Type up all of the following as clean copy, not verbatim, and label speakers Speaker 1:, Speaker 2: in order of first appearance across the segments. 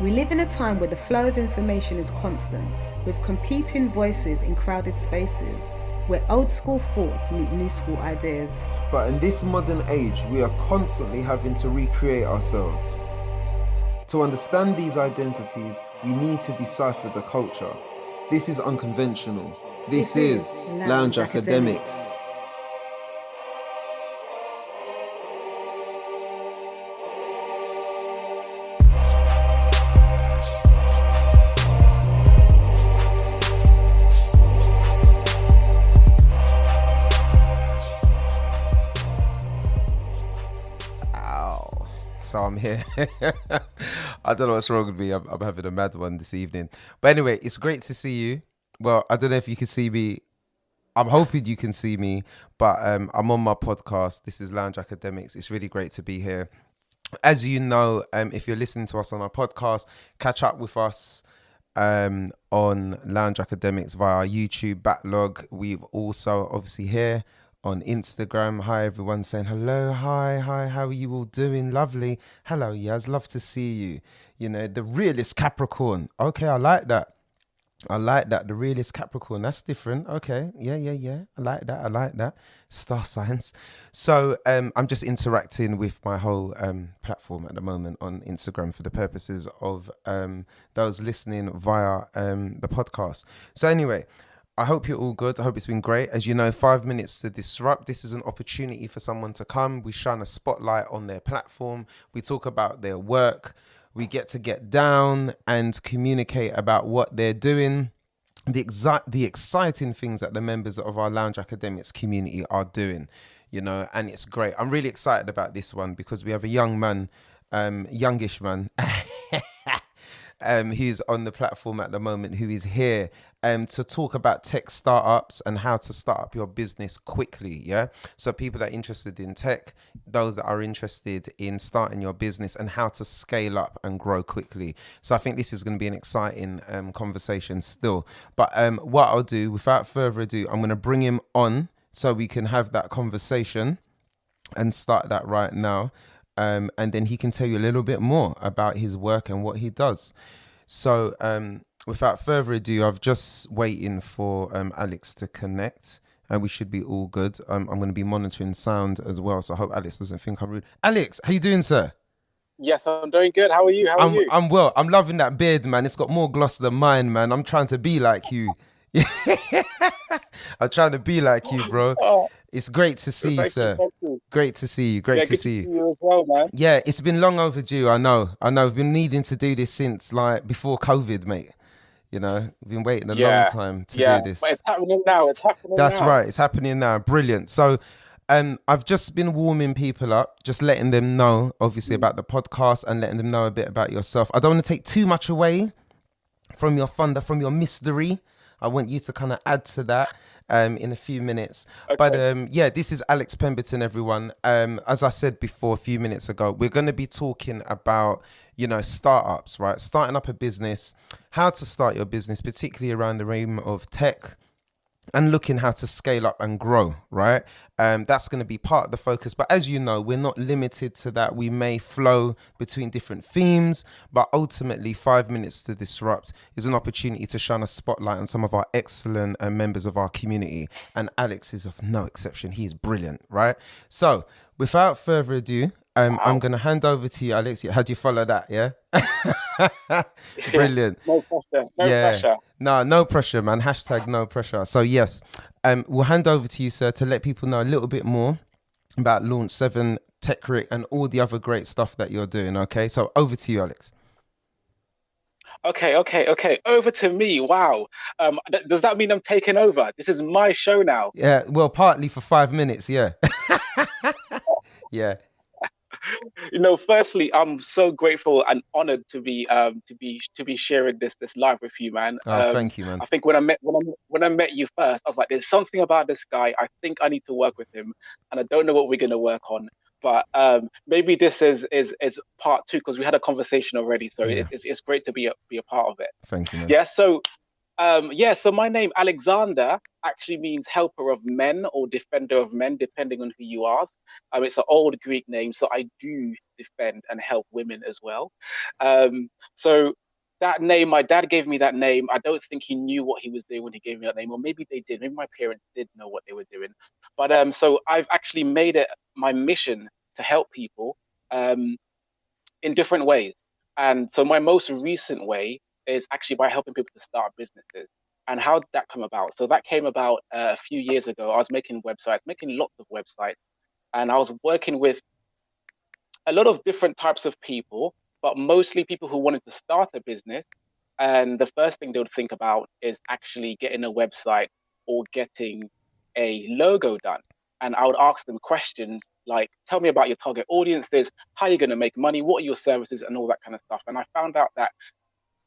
Speaker 1: We live in a time where the flow of information is constant, with competing voices in crowded spaces, where old school thoughts meet new school ideas.
Speaker 2: But in this modern age, we are constantly having to recreate ourselves. To understand these identities, we need to decipher the culture. This is unconventional. This is Lounge Academics. So I'm here. I don't know what's wrong with me. I'm having a mad one this evening. But anyway, it's great to see you. Well, I don't know if you can see me. I'm hoping you can see me, but I'm on my podcast. This is Lounge Academics. It's really great to be here. As you know, if you're listening to us on our podcast, catch up with us on Lounge Academics via our YouTube backlog. We've also obviously here on Instagram. Hi everyone, saying hello, hi, how are you all doing? Lovely. Hello, Yaz, love to see you. You know, the realist Capricorn. Okay, I like that. The realist Capricorn. That's different. Okay, yeah. I like that. Star signs. So I'm just interacting with my whole platform at the moment on Instagram for the purposes of those listening via the podcast. So anyway, I hope you're all good. I hope it's been great. As you know, 5 minutes to disrupt. This is an opportunity for someone to come. We shine a spotlight on their platform. We talk about their work. We get down and communicate about what they're doing, the exciting things that the members of our Lounge Academics community are doing, you know, and it's great. I'm really excited about this one because we have a young man, youngish man, who's on the platform at the moment, who is here to talk about tech startups and how to start up your business quickly. Yeah. So people that are interested in tech, those that are interested in starting your business and how to scale up and grow quickly. So I think this is going to be an exciting conversation still. But what I'll do, without further ado, I'm going to bring him on so we can have that conversation and start that right now. And then he can tell you a little bit more about his work and what he does. So without further ado, I've just waiting for Alex to connect and we should be all good. I'm going to be monitoring sound as well. So I hope Alex doesn't think I'm rude. Alex, how you doing, sir?
Speaker 3: Yes, I'm doing good. How are you?
Speaker 2: I'm well. I'm loving that beard, man. It's got more gloss than mine, man. I'm trying to be like you. I'm trying to be like you, bro.
Speaker 3: Oh,
Speaker 2: it's great to see you, sir. Great to see you.
Speaker 3: Great to see you as well, man.
Speaker 2: Yeah, it's been long overdue. I know. I've been needing to do this since like before COVID, mate. You know, we've been waiting a long time to do this.
Speaker 3: But it's happening now.
Speaker 2: That's right. It's happening now. Brilliant. So I've just been warming people up, just letting them know, obviously, about the podcast and letting them know a bit about yourself. I don't want to take too much away from your thunder, from your mystery. I want you to kind of add to that in a few minutes. Okay. But this is Alex Pemberton, everyone. As I said before a few minutes ago, we're going to be talking about, you know, startups, right? Starting up a business, how to start your business, particularly around the realm of tech, and looking how to scale up and grow, right? That's going to be part of the focus. But as you know, we're not limited to that. We may flow between different themes, but ultimately 5 minutes to disrupt is an opportunity to shine a spotlight on some of our excellent members of our community. And Alex is of no exception. He is brilliant, right? So without further ado, I'm going to hand over to you, Alex. How do you follow that? Yeah. Brilliant.
Speaker 3: No pressure. Pressure.
Speaker 2: No pressure, man. Hashtag no pressure. So yes, we'll hand over to you, sir, to let people know a little bit more about Launch 7, TechRick, and all the other great stuff that you're doing. Okay. So over to you, Alex.
Speaker 3: Okay. Over to me. Wow. Does that mean I'm taking over? This is my show now.
Speaker 2: Yeah. Well, partly for 5 minutes. Yeah. Yeah.
Speaker 3: You know, firstly, I'm so grateful and honored to be sharing this live with you, man.
Speaker 2: Oh, thank you, man.
Speaker 3: I think when I met you first, I was like, there's something about this guy. I think I need to work with him, and I don't know what we're gonna work on. But maybe this is part two because we had a conversation already. So it's great to be a part of it.
Speaker 2: Thank you, man.
Speaker 3: Yeah. So Yeah, so my name, Alexander, actually means helper of men or defender of men, depending on who you ask. It's an old Greek name, so I do defend and help women as well. So that name, my dad gave me that name. I don't think he knew what he was doing when he gave me that name, or maybe they did. Maybe my parents did know what they were doing. But so I've actually made it my mission to help people um, in different ways. And so my most recent way is actually by helping people to start businesses. And how did that come about? So that came about a few years ago. I was making websites, making lots of websites, and I was working with a lot of different types of people, but mostly people who wanted to start a business. And the first thing they would think about is actually getting a website or getting a logo done. And I would ask them questions like, tell me about your target audiences, how are you going to make money, what are your services, and all that kind of stuff. And I found out that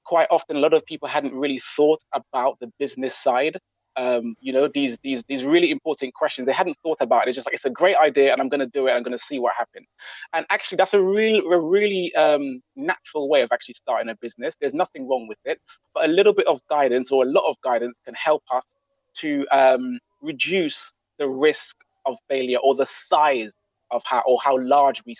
Speaker 3: quite often a lot of people hadn't really thought about the business side. These really important questions they hadn't thought about. It's just like, it's a great idea and I'm going to do it. I'm going to see what happens. And actually that's a really natural way of actually starting a business. There's nothing wrong with it, but a little bit of guidance or a lot of guidance can help us to reduce the risk of failure or the size of how large we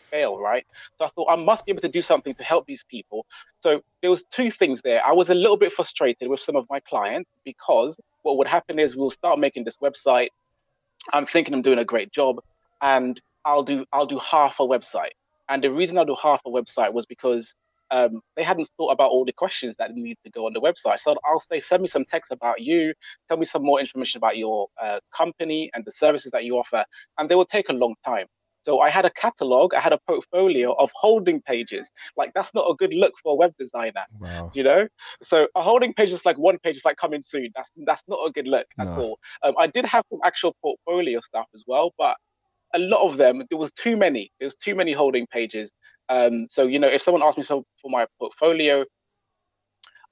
Speaker 3: fail, right? So I thought I must be able to do something to help these people. So there was two things there. I was a little bit frustrated with some of my clients because what would happen is we'll start making this website. I'm thinking I'm doing a great job, and I'll do half a website. And the reason I'll do half a website was because they hadn't thought about all the questions that need to go on the website. So I'll say, send me some text about you, tell me some more information about your company and the services that you offer, and they will take a long time. So I had a catalog, I had a portfolio of holding pages. Like that's not a good look for a web designer,
Speaker 2: Wow.
Speaker 3: you know. So a holding page is like one page is like coming soon. That's not a good look at all. I did have some actual portfolio stuff as well, but a lot of them, there was too many. There was too many holding pages. So if someone asked me for my portfolio,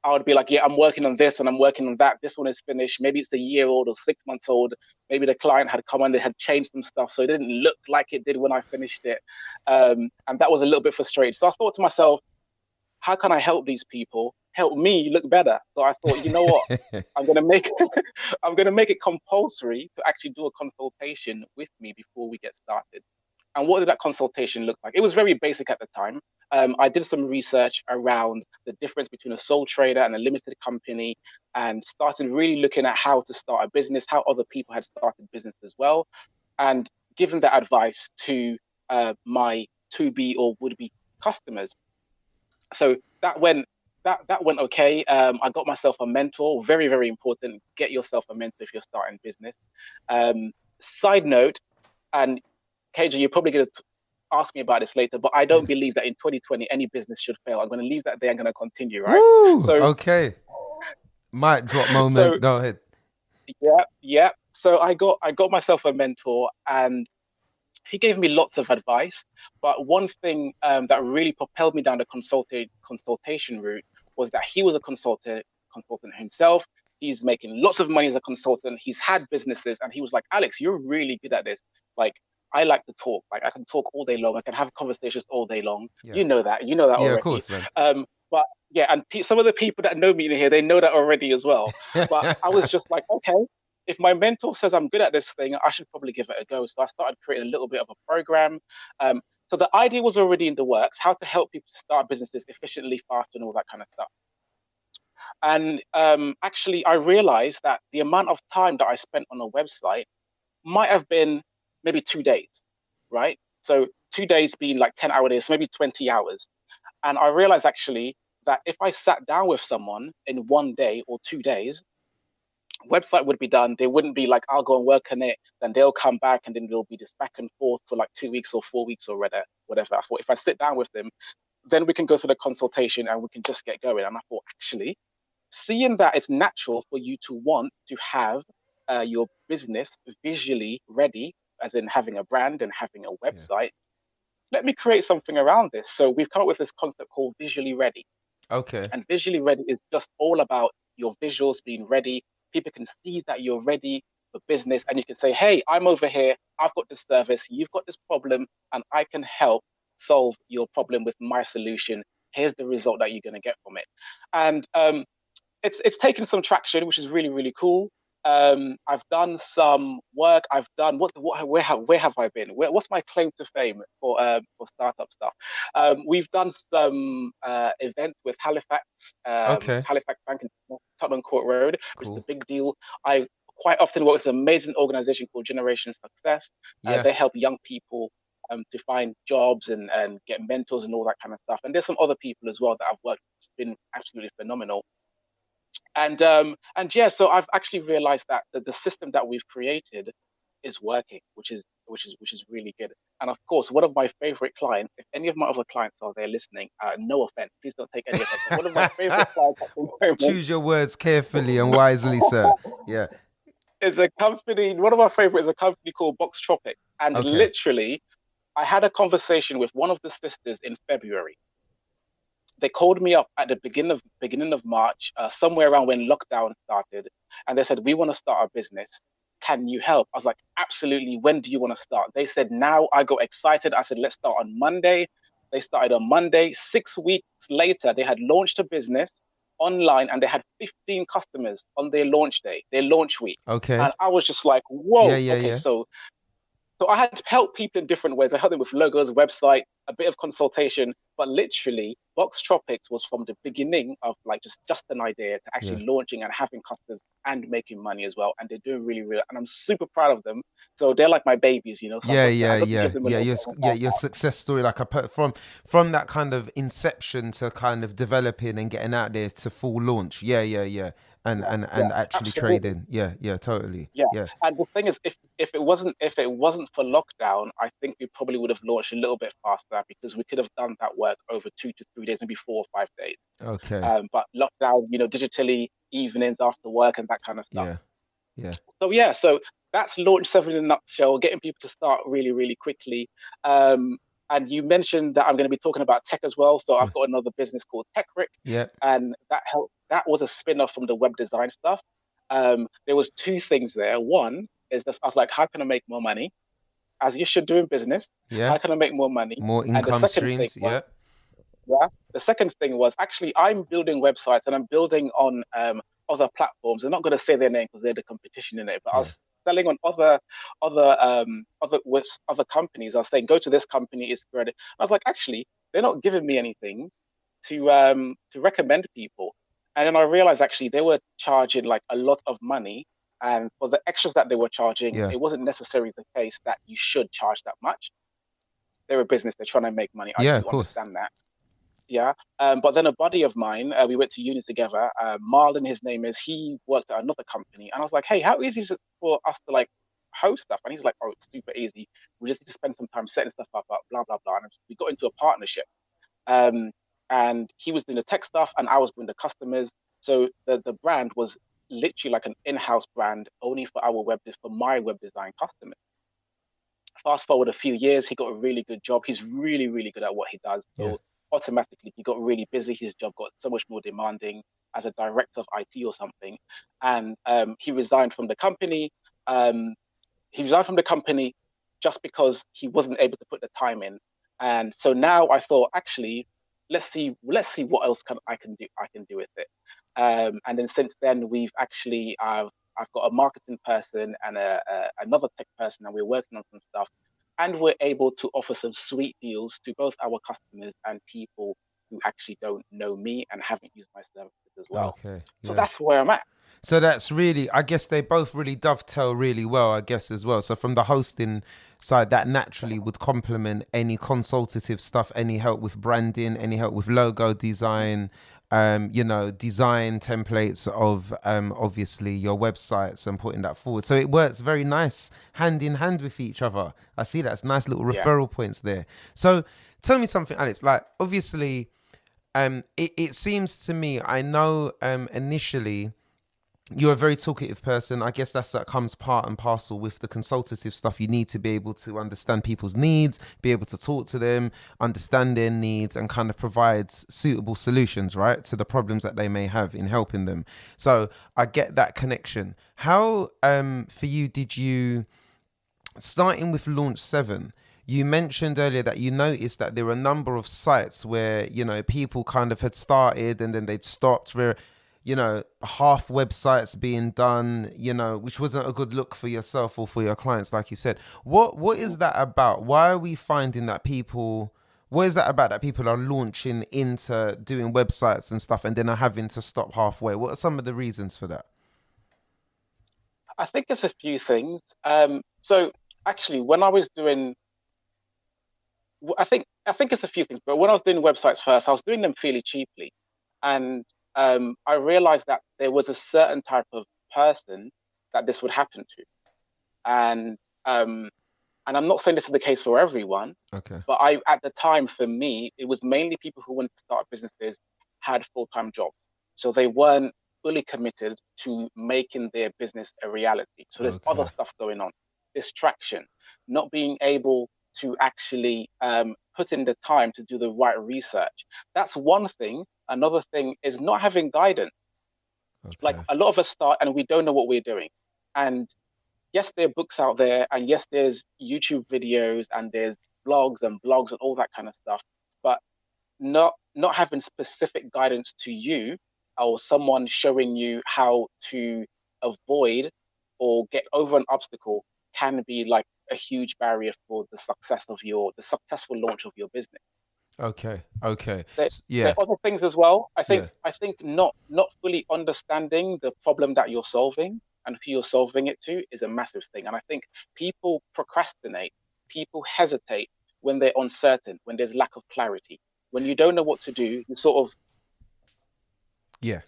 Speaker 3: I would be like, yeah, I'm working on this and I'm working on that. This one is finished. Maybe it's a year old or 6 months old. Maybe the client had come and they had changed some stuff, so it didn't look like it did when I finished it. And that was a little bit frustrating. So I thought to myself, how can I help these people? Help me look better. So I thought, you know what? I'm gonna make I'm gonna make it compulsory to actually do a consultation with me before we get started. And what did that consultation look like? It was very basic at the time. I did some research around the difference between a sole trader and a limited company, and started really looking at how to start a business, how other people had started business as well, and given that advice to my to-be or would-be customers. So that went okay. I got myself a mentor. Very, very important. Get yourself a mentor if you're starting business. Side note, and KJ, you're probably going to ask me about this later, but I don't believe that in 2020 any business should fail. I'm going to leave that there. I'm going to continue, right?
Speaker 2: Woo!
Speaker 3: So
Speaker 2: okay, mic drop moment.
Speaker 3: So,
Speaker 2: Go ahead.
Speaker 3: Yeah. So I got myself a mentor, and he gave me lots of advice. But one thing that really propelled me down the consultation route was that he was a consultant himself. He's making lots of money as a consultant. He's had businesses, and he was like, Alex, you're really good at this. Like, I like to talk. Like, I can talk all day long. I can have conversations all day long.
Speaker 2: Yeah.
Speaker 3: You know that
Speaker 2: yeah,
Speaker 3: already.
Speaker 2: Of course, man.
Speaker 3: But yeah, and some of the people that know me in here, they know that already as well. But I was just like, okay, if my mentor says I'm good at this thing, I should probably give it a go. So I started creating a little bit of a program. So the idea was already in the works, how to help people start businesses efficiently, fast, and all that kind of stuff. And actually, I realized that the amount of time that I spent on a website might have been maybe 2 days, right? So 2 days being like 10-hour days, so maybe 20 hours. And I realized actually that if I sat down with someone in 1 day or 2 days, website would be done. They wouldn't be like, I'll go and work on it, then they'll come back, and then there'll be this back and forth for like 2 weeks or 4 weeks or whatever. I thought if I sit down with them, then we can go through the consultation and we can just get going. And I thought, actually, seeing that it's natural for you to want to have your business visually ready, as in having a brand and having a website, let me create something around this. So we've come up with this concept called visually ready.
Speaker 2: Okay.
Speaker 3: And visually ready is just all about your visuals being ready. People can see that you're ready for business, and you can say, hey, I'm over here. I've got this service. You've got this problem, and I can help solve your problem with my solution. Here's the result that you're going to get from it. And it's taken some traction, which is really, really cool. I've done some work. I've done where have I been? What's my claim to fame for startup stuff? We've done some events with
Speaker 2: Okay.
Speaker 3: Halifax Bank in Tottenham Court Road, which is a
Speaker 2: Cool.
Speaker 3: big deal. I quite often work with an amazing organization called Generation Success.
Speaker 2: Yeah.
Speaker 3: They help young people to find jobs and get mentors and all that kind of stuff. And there's some other people as well that I've worked with, been absolutely phenomenal. And yeah, so I've actually realized that the system that we've created is working, which is really good. And of course, one of my favorite clients, if any of my other clients are there listening, no offense, please don't take any offense. But one of my favorite clients at the moment
Speaker 2: Choose your words carefully and wisely, sir. Yeah.
Speaker 3: is a company. One of my favorite is a company called Box Tropic. And
Speaker 2: Okay.
Speaker 3: literally, I had a conversation with one of the sisters in February. They called me up at the beginning of March, somewhere around when lockdown started, and they said, "We want to start a business. Can you help?" I was like, "Absolutely. When do you want to start?" They said, "Now." I got excited. I said, "Let's start on Monday." They started on Monday. 6 weeks later, they had launched a business online, and they had 15 customers on their launch day, their launch week.
Speaker 2: Okay.
Speaker 3: And I was just like,
Speaker 2: Yeah,
Speaker 3: "Whoa,
Speaker 2: yeah,
Speaker 3: okay."
Speaker 2: yeah.
Speaker 3: So I had helped people in different ways. I helped them with logos, website, a bit of consultation, but literally, Box Tropics was from the beginning of like just an idea to
Speaker 2: Yeah.
Speaker 3: actually launching and having customers and making money as well. And they're doing really, really, and I'm super proud of them. So they're like my babies, you know. So
Speaker 2: Yeah,
Speaker 3: I
Speaker 2: yeah,
Speaker 3: got to
Speaker 2: yeah,
Speaker 3: give them a
Speaker 2: yeah.
Speaker 3: little
Speaker 2: Your
Speaker 3: bit of a
Speaker 2: yeah,
Speaker 3: shout
Speaker 2: your
Speaker 3: out.
Speaker 2: success story, like I put from that kind of inception to kind of developing and getting out there to full launch. Yeah, yeah, yeah. And
Speaker 3: Yeah,
Speaker 2: and
Speaker 3: yeah,
Speaker 2: actually
Speaker 3: absolutely.
Speaker 2: trading. Yeah, yeah, totally.
Speaker 3: Yeah,
Speaker 2: Yeah,
Speaker 3: and the thing is, if it wasn't for lockdown, I think we probably would have launched a little bit faster because we could have done that work over 2 to 3 days, maybe 4 or 5 days.
Speaker 2: okay.
Speaker 3: But lockdown, digitally, evenings after work and that kind of stuff.
Speaker 2: Yeah, yeah,
Speaker 3: So yeah, so that's Launch 7 in a nutshell, getting people to start really, really quickly. Um, and you mentioned that I'm going to be talking about tech as well. So
Speaker 2: yeah,
Speaker 3: I've got another business called TechRick,
Speaker 2: yeah,
Speaker 3: and that was a spin-off from the web design stuff. There was two things there. One is that I was like, how can I make more money? As you should do in business.
Speaker 2: yeah.
Speaker 3: How can I make more money?
Speaker 2: More
Speaker 3: And the
Speaker 2: income
Speaker 3: second thing
Speaker 2: streams.
Speaker 3: was,
Speaker 2: Yeah,
Speaker 3: yeah. The second thing was actually I'm building websites and I'm building on other platforms. I'm not going to say their name because they're the competition in it, but I
Speaker 2: yeah,
Speaker 3: was selling on other companies. I was saying go to this company, it's credit. I was like, actually, they're not giving me anything to recommend people. And then I realized actually they were charging like a lot of money. And for the extras that they were charging,
Speaker 2: yeah,
Speaker 3: it wasn't necessarily the case that you should charge that much. They're a business, they're trying to make money. I
Speaker 2: yeah. Of
Speaker 3: do
Speaker 2: course.
Speaker 3: understand that. Yeah. But then a buddy of mine, we went to uni together. Marlon, his name is. He worked at another company, and I was like, "Hey, how easy is it for us to like host stuff?" And he's like, "Oh, it's super easy. We just need to spend some time setting stuff up, blah blah blah." And we got into a partnership. Um, and he was doing the tech stuff, and I was doing the customers. So the brand was literally like an in-house brand only for for my web design customers. Fast forward a few years, he got a really good job. He's really, really good at what he does.
Speaker 2: Yeah.
Speaker 3: So automatically, he got really busy. His job got so much more demanding as a director of IT or something. And he resigned from the company. Um, he resigned from the company just because he wasn't able to put the time in. And so now I thought, actually, let's see what else I can do with it. And then since then, I've got a marketing person and another tech person, and we're working on some stuff. And we're able to offer some sweet deals to both our customers and people who actually don't know me and haven't used my services as well.
Speaker 2: Okay.
Speaker 3: So
Speaker 2: Yeah.
Speaker 3: that's where I'm at.
Speaker 2: So that's really, I guess they both really dovetail really well, I guess, as well. So from the hosting side, that naturally would complement any consultative stuff, any help with branding, any help with logo design, design templates of obviously your websites and putting that forward. So it works very nice hand in hand with each other. I see that's nice little
Speaker 3: Yeah.
Speaker 2: referral points there. So tell me something, Alex, like obviously it seems to me, I know initially you're a very talkative person. I guess that comes part and parcel with the consultative stuff. You need to be able to understand people's needs, be able to talk to them, understand their needs, and kind of provide suitable solutions, right, to the problems that they may have in helping them. So I get that connection. How, for you, did you, starting with Launch 7, you mentioned earlier that you noticed that there were a number of sites where, people kind of had started and then they'd stopped, where half websites being done, which wasn't a good look for yourself or for your clients, like you said. What is that about? Why are we finding that people? What is that about that people are launching into doing websites and stuff and then are having to stop halfway? What are some of the reasons for that?
Speaker 3: I think it's a few things. So actually, when I was doing, I think it's a few things. But when I was doing websites first, I was doing them fairly cheaply, and I realized that there was a certain type of person that this would happen to, and um, and I'm not saying this is the case for everyone,
Speaker 2: Okay.
Speaker 3: but at the time, for me, it was mainly people who wanted to start businesses, had full-time jobs, so they weren't fully committed to making their business a reality. So there's other
Speaker 2: Okay.
Speaker 3: stuff going on, distraction, not being able to actually put in the time to do the right research. That's one thing. Another thing is not having guidance. Like
Speaker 2: Okay.
Speaker 3: a lot of us start and we don't know what we're doing. And yes, there are books out there, and yes, there's YouTube videos, and there's blogs and all that kind of stuff. But not having specific guidance to you, or someone showing you how to avoid or get over an obstacle, can be like a huge barrier for the successful launch of your business.
Speaker 2: Okay. Okay.
Speaker 3: There, there
Speaker 2: Yeah.
Speaker 3: are other things as well. I think
Speaker 2: Yeah.
Speaker 3: I think not fully understanding the problem that you're solving and who you're solving it to is a massive thing. And I think people procrastinate, people hesitate when they're uncertain, when there's lack of clarity. When you don't know what to do, you sort of
Speaker 2: Yeah.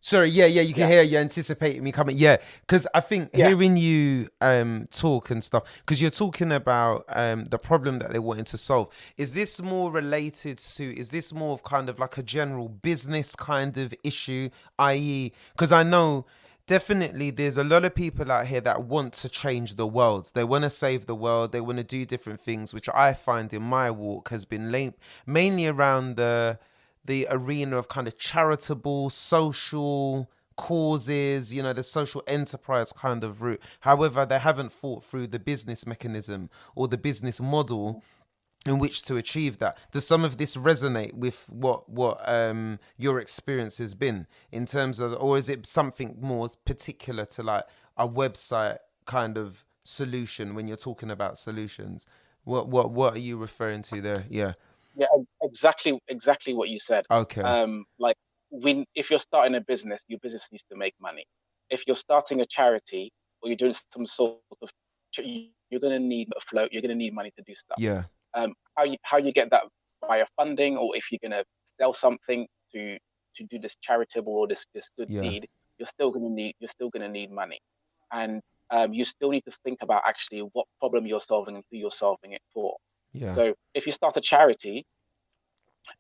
Speaker 2: Sorry, yeah, you can
Speaker 3: yeah,
Speaker 2: hear you anticipating me coming. Yeah, because I think
Speaker 3: yeah,
Speaker 2: hearing you talk and stuff, because you're talking about the problem that they're wanting to solve. Is this more related to, is this more of kind of like a general business kind of issue, i.e., because I know definitely there's a lot of people out here that want to change the world. They want to save the world. They want to do different things, which I find in my walk has been mainly around the arena of kind of charitable, social causes, the social enterprise kind of route. However, they haven't thought through the business mechanism or the business model in which to achieve that. Does some of this resonate with what your experience has been in terms of, or is it something more particular to like a website kind of solution when you're talking about solutions? What are you referring to there? Yeah.
Speaker 3: yeah, exactly what you said.
Speaker 2: Okay.
Speaker 3: Like if you're starting a business, your business needs to make money. If you're starting a charity or you're doing some sort of, you're going to need a float. You're going to need money to do stuff.
Speaker 2: Yeah.
Speaker 3: How you get that via funding, or if you're going to sell something to do this charitable or this good
Speaker 2: Yeah.
Speaker 3: deed, you're still going to need money, and you still need to think about actually what problem you're solving and who you're solving it for.
Speaker 2: Yeah.
Speaker 3: So if you start a charity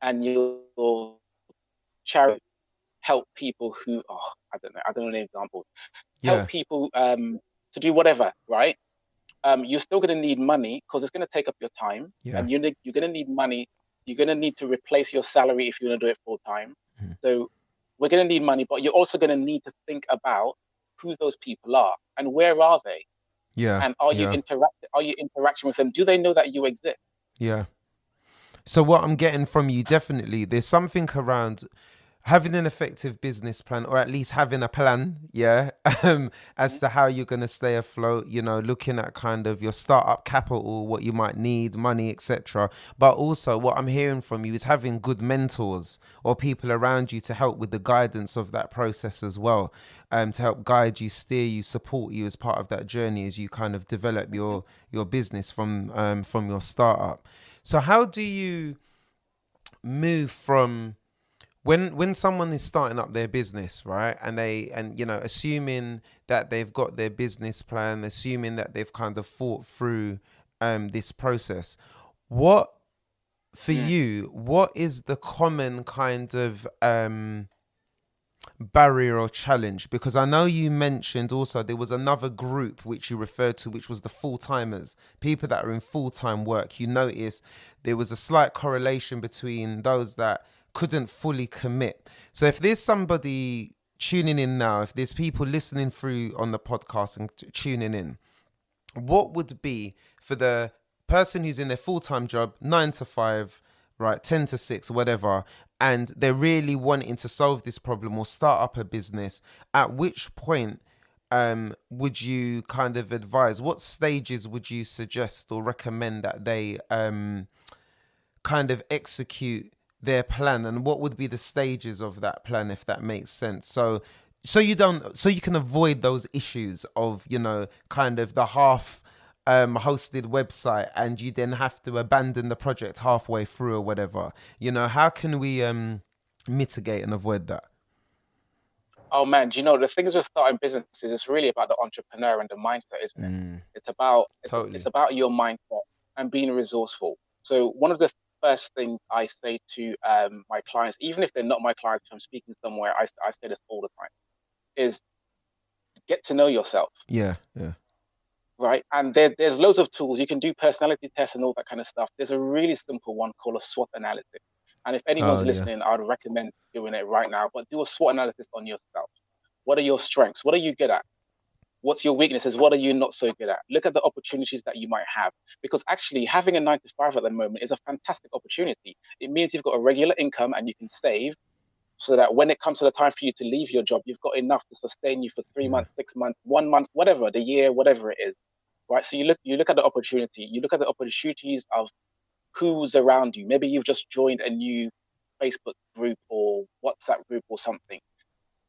Speaker 3: and your charity help people who, I don't know any examples, help
Speaker 2: Yeah.
Speaker 3: people to do whatever, right? You're still going to need money because it's going to take up your time,
Speaker 2: Yeah.
Speaker 3: and you're going to need money. You're going to need to replace your salary if you're going to do it full time.
Speaker 2: Mhm.
Speaker 3: So we're going to need money, but you're also going to need to think about who those people are and where are they,
Speaker 2: Yeah.
Speaker 3: and are you
Speaker 2: Yeah.
Speaker 3: interacting with them? Do they know that you exist?
Speaker 2: Yeah. So what I'm getting from you, definitely, there's something around having an effective business plan, or at least having a plan, yeah, as
Speaker 3: Mhm.
Speaker 2: to how you're going to stay afloat, looking at kind of your startup capital, what you might need, money, etc. But also what I'm hearing from you is having good mentors or people around you to help with the guidance of that process as well, to help guide you, steer you, support you as part of that journey as you kind of develop your business from your startup. So how do you move from when someone is starting up their business, right, and assuming that they've got their business plan, assuming that they've kind of thought through this process, what for
Speaker 3: Mm.
Speaker 2: you, what is the common kind of barrier or challenge? Because I know you mentioned also there was another group which you referred to, which was the full-timers, people that are in full-time work. You notice there was a slight correlation between those that couldn't fully commit. So if there's somebody tuning in now, if there's people listening through on the podcast and tuning in, what would be for the person who's in their full-time job, 9 to 5, right, 10 to 6, whatever, and they're really wanting to solve this problem or start up a business, at which point would you kind of advise, what stages would you suggest or recommend that they kind of execute their plan, and what would be the stages of that plan, if that makes sense? So you can avoid those issues of, kind of the half hosted website, and you then have to abandon the project halfway through or whatever. How can we mitigate and avoid that?
Speaker 3: Oh man, do you know the things with starting businesses? It's really about the entrepreneur and the mindset, isn't it? It's
Speaker 2: Totally.
Speaker 3: about your mindset and being resourceful. So one of the first things I say to my clients, even if they're not my clients, if I'm speaking somewhere, I say this all the time, is get to know yourself,
Speaker 2: Yeah, yeah.
Speaker 3: right? And there's loads of tools. You can do personality tests and all that kind of stuff. There's a really simple one called a SWOT analysis. And if
Speaker 2: Oh
Speaker 3: anyone's
Speaker 2: yeah.
Speaker 3: listening, I would recommend doing it right now. But do a SWOT analysis on yourself. What are your strengths? What are you good at? What's your weaknesses? What are you not so good at? Look at the opportunities that you might have. Because actually, having a 9 to 5 at the moment is a fantastic opportunity. It means you've got a regular income and you can save, so that when it comes to the time for you to leave your job, you've got enough to sustain you for 3 months, 6 months, 1 month, whatever, the year, whatever it is. Right. So you look at the opportunity, you look at the opportunities of who's around you. Maybe you've just joined a new Facebook group or WhatsApp group or something.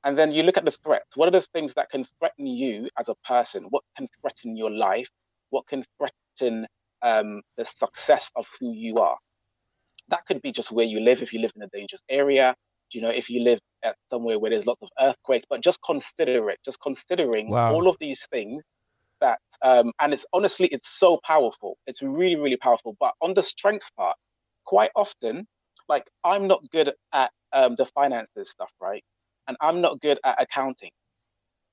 Speaker 3: And then you look at the threats. What are the things that can threaten you as a person? What can threaten your life? What can threaten the success of who you are? That could be just where you live, if you live in a dangerous area, if you live at somewhere where there's lots of earthquakes, but just consider it, just considering
Speaker 2: Wow.
Speaker 3: all of these things that, and it's honestly, it's so powerful. It's really, really powerful. But on the strengths part, quite often, like I'm not good at the finances stuff, right? And I'm not good at accounting.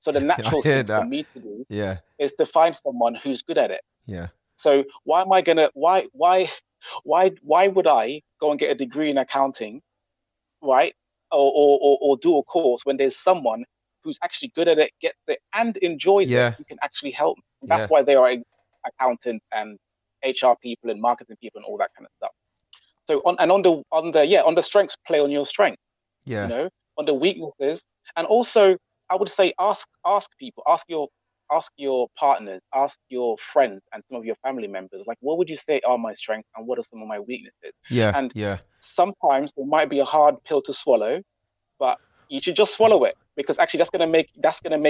Speaker 3: So the
Speaker 2: I
Speaker 3: natural
Speaker 2: hear
Speaker 3: thing for
Speaker 2: that.
Speaker 3: me to do
Speaker 2: Yeah,
Speaker 3: is to find someone who's good at it.
Speaker 2: yeah,
Speaker 3: So why am I gonna why would I go and get a degree in accounting, right? Or do a course when there's someone who's actually good at it, gets it, and enjoys it,
Speaker 2: yeah,
Speaker 3: who can actually help me. And that's
Speaker 2: yeah,
Speaker 3: why there are accountants and HR people and marketing people and all that kind of stuff. So on the strengths, play on your strength, you
Speaker 2: yeah,
Speaker 3: know, on the weaknesses. And also I would say ask people, ask your partners, ask your friends and some of your family members, like, what would you say are my strengths and what are some of my weaknesses?
Speaker 2: yeah,
Speaker 3: And
Speaker 2: yeah.
Speaker 3: sometimes it might be a hard pill to swallow, but you should just swallow it, because actually that's gonna make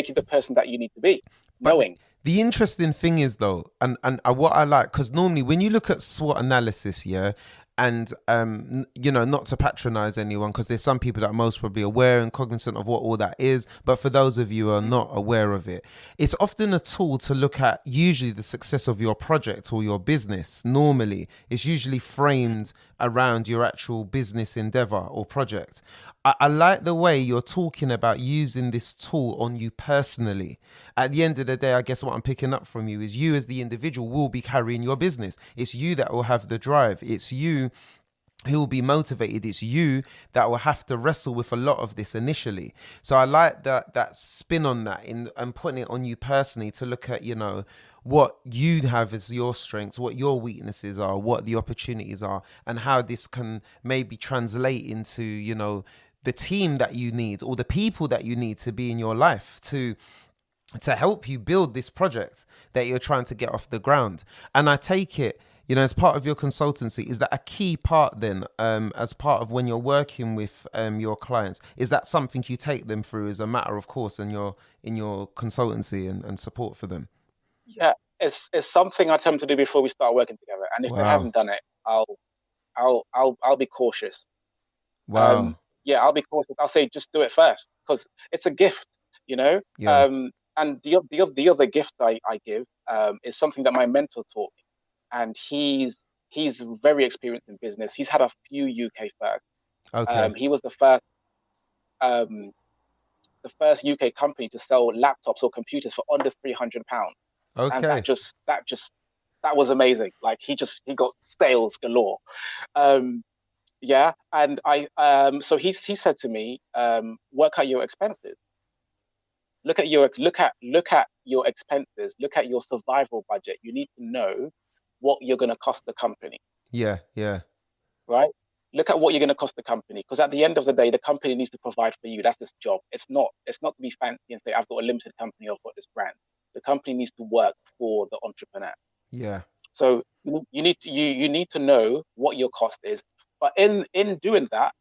Speaker 3: you the person that you need to be,
Speaker 2: But
Speaker 3: knowing.
Speaker 2: the interesting thing is though, and what I like, because normally when you look at SWOT analysis, yeah, and not to patronize anyone, because there's some people that are most probably aware and cognizant of what all that is, but for those of you who are not aware of it, it's often a tool to look at usually the success of your project or your business. Normally, it's usually framed around your actual business endeavor or project. I like the way you're talking about using this tool on you personally. At the end of the day, I guess what I'm picking up from you is you as the individual will be carrying your business. It's you that will have the drive. It's you who will be motivated. It's you that will have to wrestle with a lot of this initially. So I like that spin on that and putting it on you personally to look at, what you have as your strengths, what your weaknesses are, what the opportunities are, and how this can maybe translate into, the team that you need or the people that you need to be in your life to help you build this project that you're trying to get off the ground. And I take it, as part of your consultancy, is that a key part then, as part of when you're working with your clients, is that something you take them through as a matter of course in your consultancy and support for them?
Speaker 3: Yeah, it's something I tell them to do before we start working together. And if they
Speaker 2: Wow.
Speaker 3: haven't done it, I'll be cautious. Um,
Speaker 2: Wow.
Speaker 3: yeah, I'll be cautious. I'll say just do it first, because it's a gift, you know.
Speaker 2: Yeah.
Speaker 3: And the other gift I give is something that my mentor taught me, and he's very experienced in business. He's had a few UK firsts.
Speaker 2: Okay.
Speaker 3: He was um, the first UK company to sell laptops or computers for under £300, and
Speaker 2: Okay.
Speaker 3: that was amazing. Like he got sales galore. Um, yeah, and so he said to me, work out your expenses. Look at your expenses. Look at your survival budget. You need to know what you're going to cost the company,
Speaker 2: Yeah. Yeah.
Speaker 3: right? look at what you're going to cost the company, because at the end of the day, the company needs to provide for you. That's its job. It's not to be fancy and say, I've got a limited company, I've got this brand. The company needs to work for the entrepreneur.
Speaker 2: Yeah.
Speaker 3: So you need to know what your cost is. But in doing that,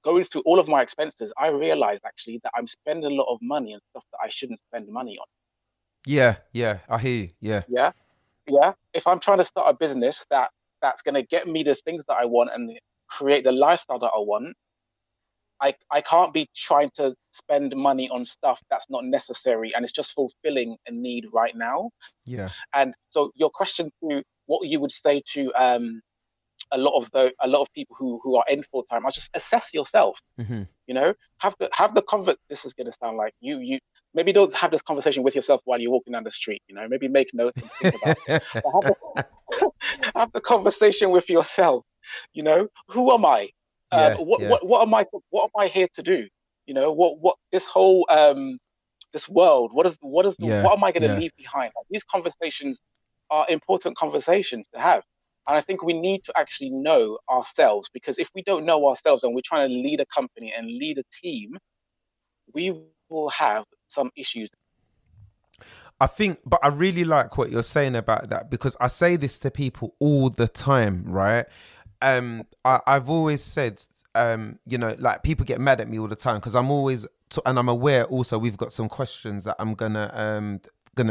Speaker 3: going through all of my expenses, I realized actually that I'm spending a lot of money on stuff that I shouldn't spend money on.
Speaker 2: Yeah. Yeah. I hear you. Yeah.
Speaker 3: Yeah. Yeah. If I'm trying to start a business that's going to get me the things that I want and create the lifestyle that I want, I can't be trying to spend money on stuff that's not necessary and it's just fulfilling a need right now.
Speaker 2: Yeah.
Speaker 3: And so your question to what you would say to a lot of people who are in full time, I just assess yourself.
Speaker 2: Mm-hmm.
Speaker 3: You know, have the convert. This is going to sound like you maybe don't have this conversation with yourself while you're walking down the street. You know, maybe make notes and think about it. But have the conversation with yourself. You know, who am I? What am I? What am I here to do? You know, what this whole this world. What am I going to leave behind? Like, these conversations are important conversations to have. And I think we need to actually know ourselves, because if we don't know ourselves and we're trying to lead a company and lead a team, we will have some issues.
Speaker 2: I think, but I really like what you're saying about that, because I say this to people all the time, right? I've always said, you know, like, people get mad at me all the time because I'm always, and I'm aware also we've got some questions that I'm gonna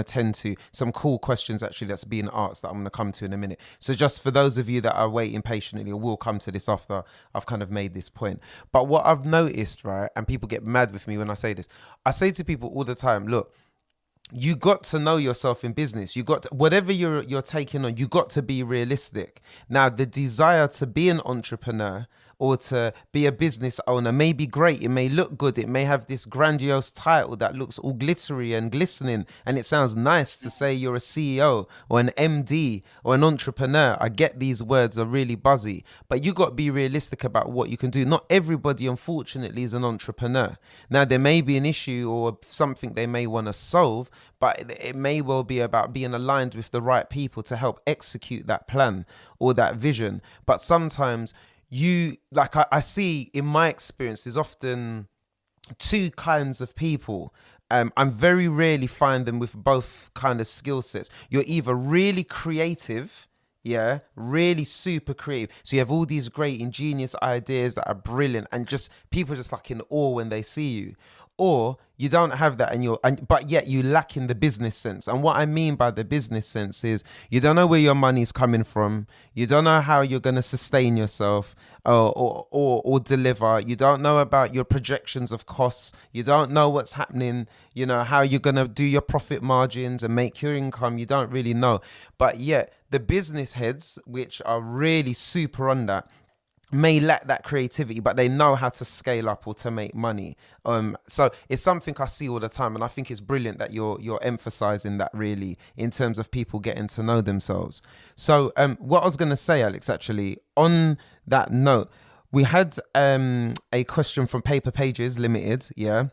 Speaker 2: tend to, some cool questions actually that's being asked that I'm gonna come to in a minute. So just for those of you that are waiting patiently, we'll come to this after I've kind of made this point. But what I've noticed, right, and people get mad with me when I say this, I say to people all the time, look, you got to know yourself in business. You got to, whatever you're taking on, you got to be realistic. Now, the desire to be an entrepreneur or to be a business owner may be great. It may look good. It may have this grandiose title that looks all glittery and glistening, and it sounds nice to say you're a CEO or an MD or an entrepreneur. I get these words are really buzzy, but you got to be realistic about what you can do. Not everybody, unfortunately, is an entrepreneur. Now, there may be an issue or something they may want to solve, but it may well be about being aligned with the right people to help execute that plan or that vision. But sometimes I see in my experience, there's often two kinds of people. I'm very rarely find them with both kind of skill sets. You're either really creative, really super creative. So you have all these great ingenious ideas that are brilliant and just people just like in awe when they see you. Or you don't have that but yet you lack in the business sense. And what I mean by the business sense is you don't know where your money's coming from. You don't know how you're going to sustain yourself or deliver. You don't know about your projections of costs. You don't know what's happening, you know, how you're going to do your profit margins and make your income. You don't really know. But yet the business heads, which are really super on that, may lack that creativity, but they know how to scale up or to make money. So it's something I see all the time, and I think it's brilliant that you're emphasizing that really in terms of people getting to know themselves. So what I was going to say, Alex, actually, on that note, we had a question from Paper Pages Limited. Yeah.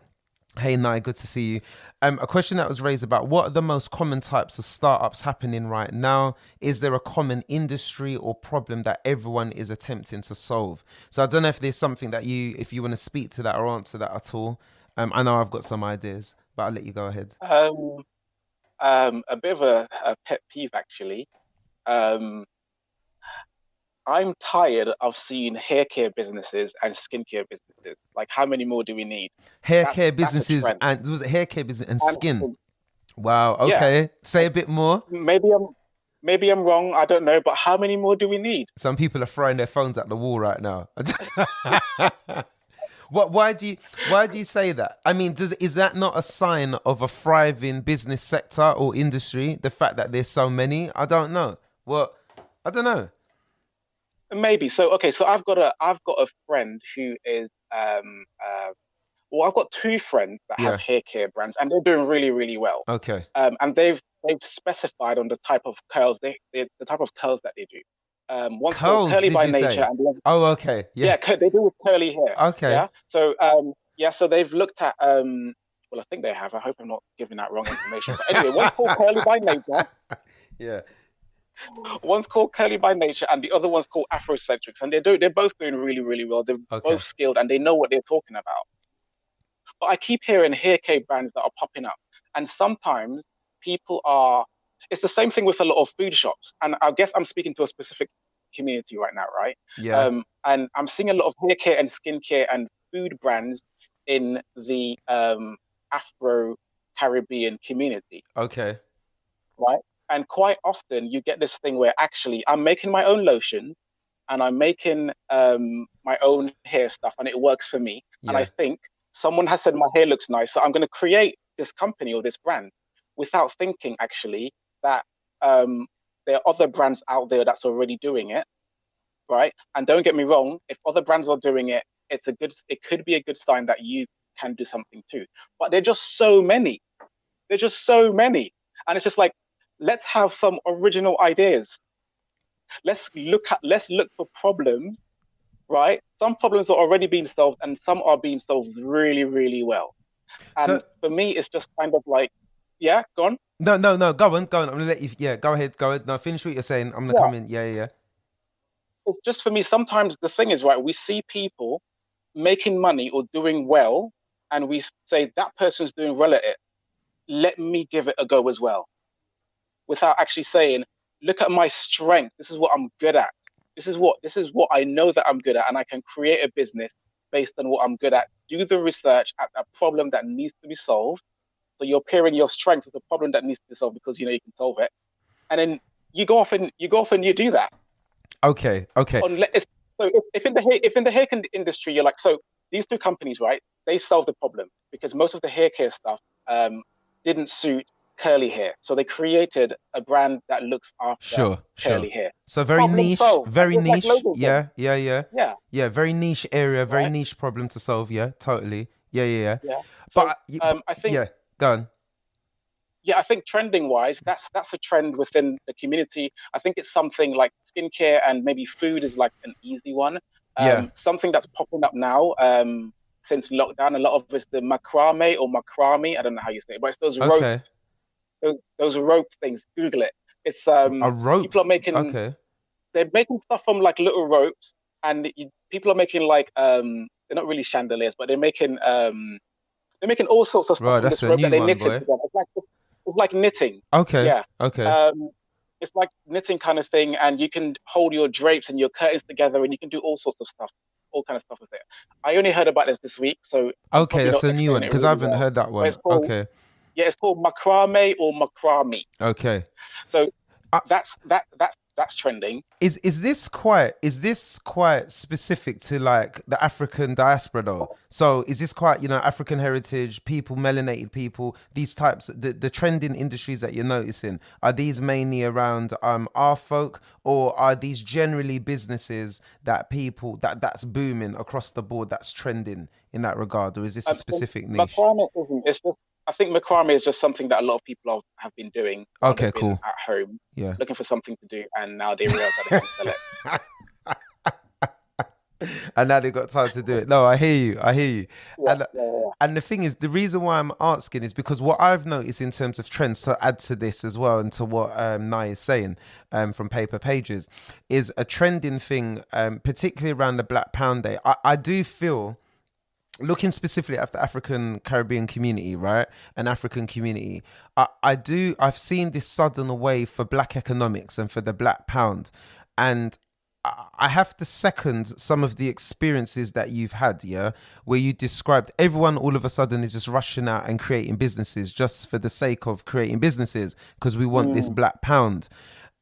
Speaker 2: Hey, Nye, good to see you. A question that was raised about what are the most common types of startups happening right now? Is there a common industry or problem that everyone is attempting to solve? So I don't know if there's something that if you want to speak to that or answer that at all. I know I've got some ideas, but I'll let you go ahead.
Speaker 3: A bit of a pet peeve, actually. I'm tired of seeing haircare businesses and skincare businesses. Like, how many more do we need?
Speaker 2: Haircare businesses and was it haircare business and skin? Wow. Okay. Yeah. Say a bit more.
Speaker 3: Maybe I'm wrong. I don't know. But how many more do we need?
Speaker 2: Some people are throwing their phones at the wall right now. Why do you say that? I mean, is that not a sign of a thriving business sector or industry? The fact that there's so many? I don't know. Well, I don't know.
Speaker 3: Maybe. So I've got a friend who is I've got two friends that have haircare brands, and they're doing really, really well.
Speaker 2: Okay.
Speaker 3: And they've specified on the type of curls the type of curls that they do. One's called Curly by Nature, and
Speaker 2: okay. Yeah,
Speaker 3: they do with curly hair.
Speaker 2: Okay.
Speaker 3: Yeah. So so they've looked at well, I think they have. I hope I'm not giving out wrong information. But anyway, one's called Curly by Nature.
Speaker 2: Yeah.
Speaker 3: One's called Curly by Nature, and the other one's called Afrocentrics, and they're both doing really, really well. They're
Speaker 2: Okay.
Speaker 3: both skilled, and they know what they're talking about. But I keep hearing haircare brands that are popping up, and sometimes people are. It's the same thing with a lot of food shops, and I guess I'm speaking to a specific community right now, right?
Speaker 2: Yeah.
Speaker 3: And I'm seeing a lot of haircare and skincare and food brands in the Afro Caribbean community,
Speaker 2: Okay.
Speaker 3: right? And quite often you get this thing where actually I'm making my own lotion and I'm making my own hair stuff and it works for me. And I
Speaker 2: Yeah.
Speaker 3: think someone has said my hair looks nice, so I'm going to create this company or this brand without thinking actually that there are other brands out there that's already doing it, right? And don't get me wrong, if other brands are doing it, it could be a good sign that you can do something too. But they're just so many. There's just so many. And it's just like, let's have some original ideas. Let's look for problems, right? Some problems are already being solved and some are being solved really, really well. And
Speaker 2: So
Speaker 3: for me, it's just kind of like, yeah, go on.
Speaker 2: no, no, no. Go on, go on. I'm gonna let you. Yeah, go ahead, go ahead. No, finish what you're saying. I'm gonna
Speaker 3: Yeah.
Speaker 2: come in. Yeah, yeah,
Speaker 3: It's just for me, sometimes the thing is, right, we see people making money or doing well, and we say that person's doing well at it. Let me give it a go as well, without actually saying, look at my strength. This is what I'm good at. This is what I know that I'm good at, and I can create a business based on what I'm good at. Do the research at that problem that needs to be solved. So you're pairing your strength with the problem that needs to be solved because you know you can solve it. And then you go off and you do that.
Speaker 2: yeah. Okay, okay.
Speaker 3: So if in the industry you're like, so these two companies, right, they solved the problem because most of the hair care stuff didn't suit curly hair, so they created a brand that looks after
Speaker 2: Sure, sure.
Speaker 3: curly hair.
Speaker 2: So very
Speaker 3: Problem
Speaker 2: niche,
Speaker 3: solved. And
Speaker 2: very
Speaker 3: there's like
Speaker 2: niche.
Speaker 3: loads of them.
Speaker 2: Yeah, yeah, yeah.
Speaker 3: Yeah,
Speaker 2: Yeah, very niche area, very
Speaker 3: right.
Speaker 2: niche problem to solve. Yeah, totally. Yeah, yeah, yeah.
Speaker 3: Yeah. So
Speaker 2: But
Speaker 3: I think
Speaker 2: yeah, go on.
Speaker 3: yeah, I think trending wise, that's a trend within the community. I think it's something like skincare and maybe food is like an easy one.
Speaker 2: Yeah.
Speaker 3: Something that's popping up now since lockdown, a lot of it's the macrame or macrame. I don't know how you say it, but it's
Speaker 2: Okay.
Speaker 3: those rope things. Google it. It's
Speaker 2: A rope.
Speaker 3: people are making
Speaker 2: Okay.
Speaker 3: they're making stuff from like little ropes, and people are making like they're not really chandeliers, but they're making all sorts of stuff
Speaker 2: Right,
Speaker 3: from
Speaker 2: that's
Speaker 3: this
Speaker 2: a
Speaker 3: rope that
Speaker 2: new
Speaker 3: they
Speaker 2: one,
Speaker 3: knitted
Speaker 2: boy.
Speaker 3: together. It's like knitting.
Speaker 2: Okay.
Speaker 3: Yeah.
Speaker 2: Okay.
Speaker 3: Um, it's like knitting kind of thing, and you can hold your drapes and your curtains together, and you can do all sorts of stuff, all kind of stuff with it. I only heard about this week, so I'm
Speaker 2: Okay,
Speaker 3: probably
Speaker 2: that's
Speaker 3: not
Speaker 2: a new one
Speaker 3: explaining it
Speaker 2: because I
Speaker 3: really
Speaker 2: haven't
Speaker 3: well.
Speaker 2: heard that
Speaker 3: But
Speaker 2: one. Okay.
Speaker 3: it's called macrame or macrame.
Speaker 2: Okay.
Speaker 3: So
Speaker 2: Uh,
Speaker 3: that's trending.
Speaker 2: is this quite specific to like the African diaspora though? So is this quite, African heritage, people, melanated people, these types, the trending industries that you're noticing, are these mainly around our folk, or are these generally businesses that people that's booming across the board, that's trending in that regard, or is this a
Speaker 3: So
Speaker 2: specific niche?
Speaker 3: macrame isn't. It's just I think macrame is just something that a lot of people have been doing while
Speaker 2: Okay,
Speaker 3: they've been
Speaker 2: cool.
Speaker 3: at home,
Speaker 2: Yeah.
Speaker 3: looking for something to do, and now they realize that they can sell it.
Speaker 2: And now they got time to do it. No, I hear you. I hear you.
Speaker 3: Yeah,
Speaker 2: And
Speaker 3: yeah, yeah.
Speaker 2: and the thing is, the reason why I'm asking is because what I've noticed in terms of trends, to add to this as well, and to what Nai is saying from Paper Pages, is a trending thing, particularly around the Black Pound Day. I do feel, looking specifically at the African Caribbean community, right? An African community, I've seen this sudden wave for black economics and for the black pound. And I have to second some of the experiences that you've had, yeah, where you described everyone all of a sudden is just rushing out and creating businesses just for the sake of creating businesses because we want this
Speaker 3: Mm.
Speaker 2: black pound,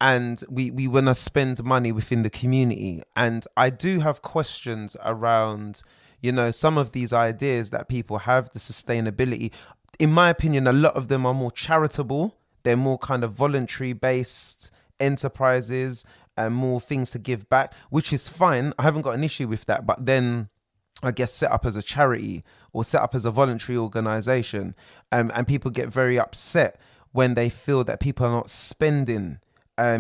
Speaker 2: and we want to spend money within the community. And I do have questions around, some of these ideas that people have, the sustainability. In my opinion, a lot of them are more charitable. They're more kind of voluntary based enterprises and more things to give back, which is fine. I haven't got an issue with that. But then I guess set up as a charity or set up as a voluntary organization, and people get very upset when they feel that people are not spending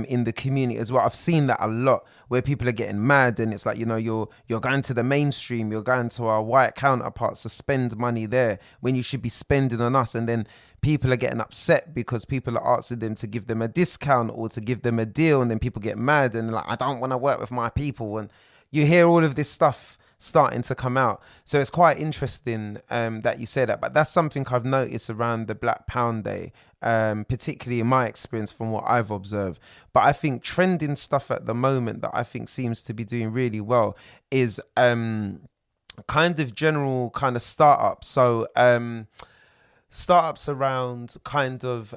Speaker 2: in the community as well. I've seen that a lot where people are getting mad, and it's like, you're going to the mainstream, you're going to our white counterparts to spend money there when you should be spending on us. And then people are getting upset because people are asking them to give them a discount or to give them a deal, and then people get mad and like, I don't want to work with my people, and you hear all of this stuff starting to come out. So it's quite interesting that you say that. But that's something I've noticed around the Black Pound Day, particularly in my experience from what I've observed. But I think trending stuff at the moment that I think seems to be doing really well is kind of general kind of startups. So startups around kind of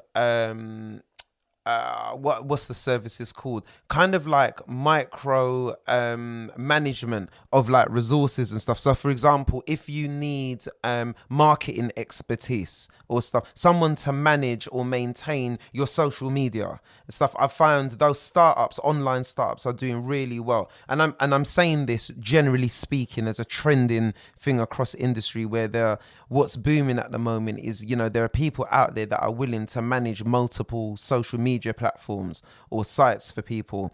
Speaker 2: what's the services called, kind of like micro management of like resources and stuff. So for example, if you need marketing expertise or stuff, someone to manage or maintain your social media and stuff, I found those startups, online startups, are doing really well. And I'm saying this generally speaking as a trending thing across industry, where what's booming at the moment is, you know, there are people out there that are willing to manage multiple social media platforms or sites for people,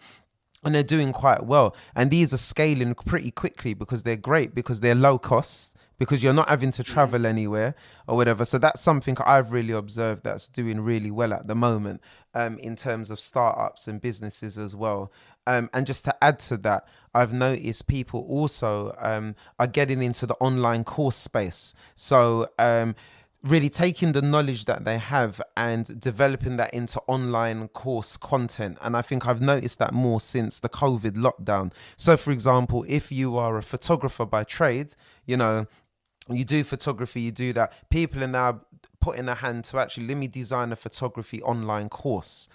Speaker 2: and they're doing quite well. And these are scaling pretty quickly because they're great, because they're low cost, because you're not having to travel anywhere or whatever. So that's something I've really observed that's doing really well at the moment, in terms of startups and businesses as well. And just to add to that, I've noticed people also are getting into the online course space. So really taking the knowledge that they have and developing that into online course content. And I think I've noticed that more since the COVID lockdown. So for example, if you are a photographer by trade, you know, you do photography, you do that, people are now putting a hand to actually, let me design a photography online course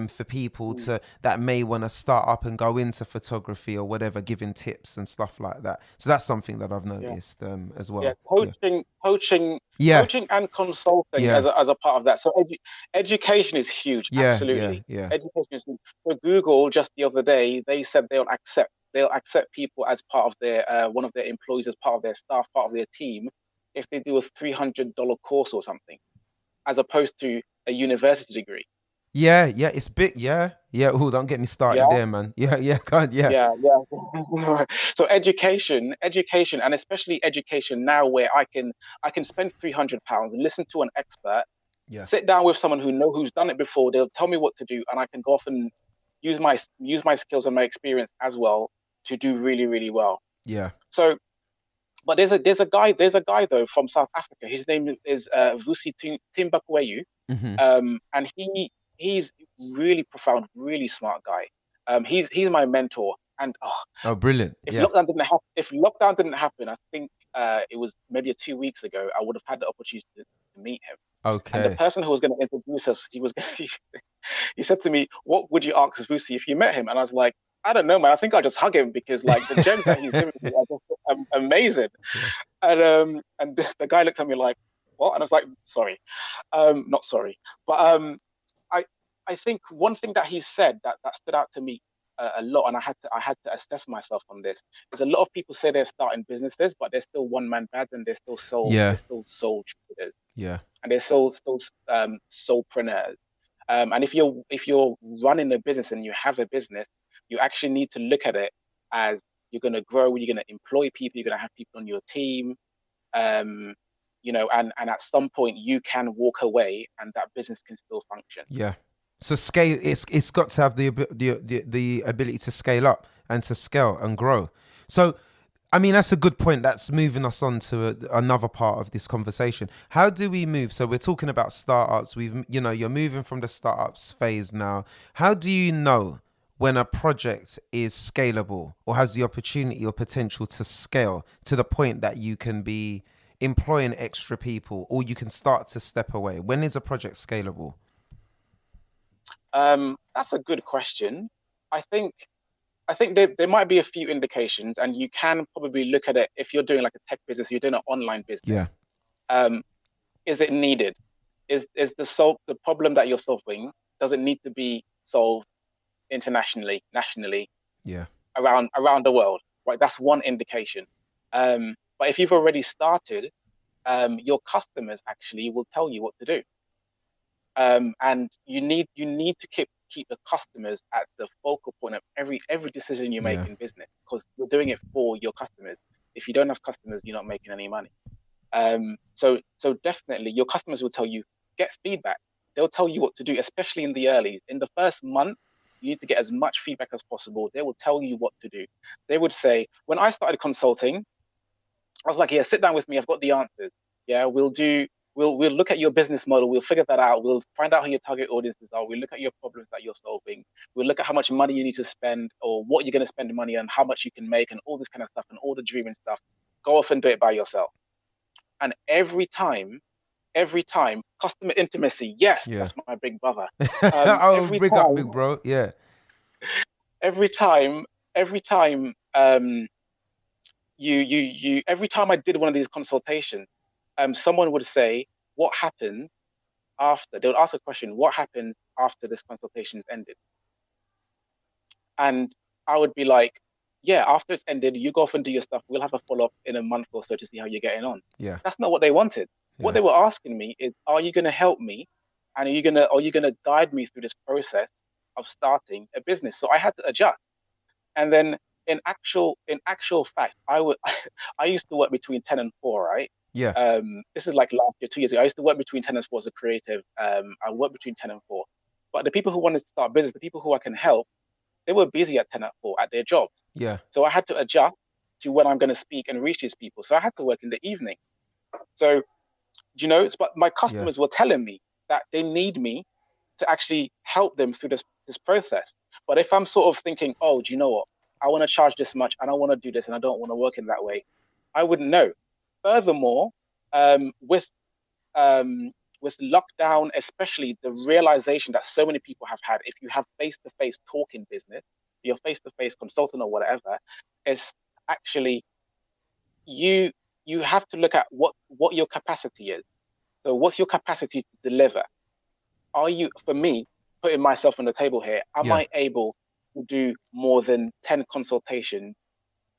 Speaker 2: for people to that may want to start up and go into photography or whatever, giving tips and stuff like that. So that's something that I've noticed as well.
Speaker 3: Yeah, coaching,
Speaker 2: Yeah,
Speaker 3: coaching and consulting
Speaker 2: yeah,
Speaker 3: as a part of that. So education is huge,
Speaker 2: yeah, yeah,
Speaker 3: absolutely.
Speaker 2: yeah,
Speaker 3: Education is huge. So Google just the other day, they said they'll accept people as part of their one of their employees, as part of their staff, part of their team, if they do a $300 course or something, as opposed to a university degree.
Speaker 2: yeah, yeah. It's big. Yeah, yeah. Oh, don't get me started
Speaker 3: Yeah.
Speaker 2: there, man. Yeah, yeah, God, yeah,
Speaker 3: Yeah, yeah. So education, and especially education now, where I can spend £300 and listen to an expert,
Speaker 2: yeah,
Speaker 3: sit down with someone who's done it before. They'll tell me what to do, and I can go off and use my skills and my experience as well to do really really well.
Speaker 2: yeah.
Speaker 3: So, but there's a guy though from South Africa. His name is Vusi Timbakweyu,
Speaker 2: Hmm.
Speaker 3: and he's really profound, really smart guy. He's my mentor, and
Speaker 2: Oh, brilliant.
Speaker 3: if
Speaker 2: Yeah.
Speaker 3: lockdown didn't happen, I think it was maybe 2 weeks ago, I would have had the opportunity to meet him. And the
Speaker 2: Okay.
Speaker 3: person who was going to introduce us, he said to me, "What would you ask Vusi if you met him?" And I was like, "I don't know, man. I think I'll just hug him because like the gems that he's giving me are just amazing."
Speaker 2: Yeah.
Speaker 3: And the guy looked at me like, "What?" And I was like, "Sorry, not sorry." But I I think one thing that he said that stood out to me a lot, and I had to assess myself on this, is a lot of people say they're starting businesses, but they're still one man bands, and
Speaker 2: Yeah.
Speaker 3: they're still sole traders,
Speaker 2: Yeah.
Speaker 3: and they're still solopreneurs. And if you're running a business and you have a business, you actually need to look at it as you're going to grow, you're going to employ people, you're going to have people on your team, um, and at some point you can walk away and that business can still function.
Speaker 2: Yeah. So scale. It's got to have the ability to scale up and to scale and grow. So, I mean, that's a good point. That's moving us on to another part of this conversation. How do we move? So we're talking about startups. You're moving from the startups phase now. How do you know when a project is scalable or has the opportunity or potential to scale to the point that you can be employing extra people or you can start to step away? When is a project scalable?
Speaker 3: That's a good question. I think there might be a few indications, and you can probably look at it if you're doing like a tech business, you're doing an online business.
Speaker 2: Yeah.
Speaker 3: Um, is it needed? Is the problem that you're solving, does it need to be solved internationally, nationally,
Speaker 2: Yeah.
Speaker 3: around the world? Right, that's one indication. But if you've already started, your customers actually will tell you what to do. And you need to keep the customers at the focal point of every decision you make
Speaker 2: Yeah.
Speaker 3: in business, because you're doing it for your customers. If you don't have customers, you're not making any money. So definitely your customers will tell you get feedback. They'll tell you what to do, especially in the early. In the first month, you need to get as much feedback as possible. They will tell you what to do. They would say, when I started consulting, I was like, yeah, sit down with me. I've got the answers. Yeah, we'll look at your business model. We'll figure that out. We'll find out who your target audiences are. We'll look at your problems that you're solving. We'll look at how much money you need to spend or what you're going to spend the money on, how much you can make and all this kind of stuff and all the dreaming stuff. Go off and do it by yourself. And every time, customer intimacy. Yes,
Speaker 2: Yeah.
Speaker 3: that's my big brother.
Speaker 2: Oh, big up, big bro. Yeah.
Speaker 3: Every time, every time I did one of these consultations, someone would say, what happened after? They would ask a question, what happened after this consultation is ended? And I would be like, yeah, after it's ended, you go off and do your stuff. We'll have a follow-up in a month or so to see how you're getting on.
Speaker 2: Yeah.
Speaker 3: That's not what they wanted.
Speaker 2: Yeah.
Speaker 3: What they were asking me is, are you going to help me? And are you going to guide me through this process of starting a business? So I had to adjust. And then in actual fact, I used to work between 10 and 4, right?
Speaker 2: Yeah.
Speaker 3: This is like last year, 2 years ago. I used to work between 10 and 4 as a creative. I worked between 10 and 4. But the people who wanted to start business, the people who I can help, they were busy at 10 and 4 at their jobs.
Speaker 2: Yeah.
Speaker 3: So I had to adjust to when I'm going to speak and reach these people. So I had to work in the evening. So, but my customers were telling me that they need me to actually help them through this process. But if I'm sort of thinking, oh, do you know what? I want to charge this much and I want to do this and I don't want to work in that way, I wouldn't know. Furthermore, with lockdown, especially the realization that so many people have had, if you have face-to-face talking business, you're face-to-face consultant or whatever, is actually you have to look at what your capacity is. So what's your capacity to deliver? Are you, for me, putting myself on the table here, am I able to do more than 10 consultations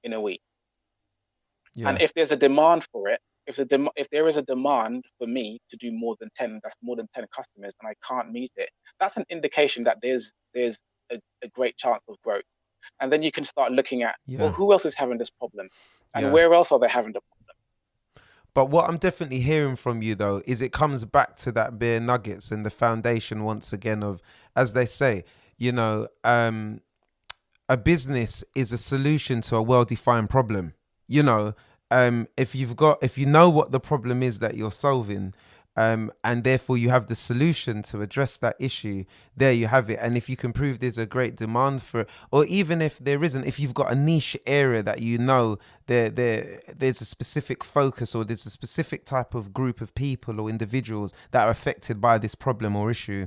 Speaker 3: in a week? Yeah. And if there's a demand for it, if there is a demand for me to do more than 10, that's more than 10 customers, and I can't meet it, that's an indication that there's a great chance of growth. And then you can start looking at, well, who else is having this problem? And where else are they having the problem?
Speaker 2: But what I'm definitely hearing from you, though, is it comes back to that bare nuggets and the foundation once again of, as they say, a business is a solution to a well-defined problem. If you know what the problem is that you're solving, and therefore you have the solution to address that issue, there you have it. And if you can prove there's a great demand for it, or even if there isn't, if you've got a niche area that there's a specific focus, or there's a specific type of group of people or individuals that are affected by this problem or issue,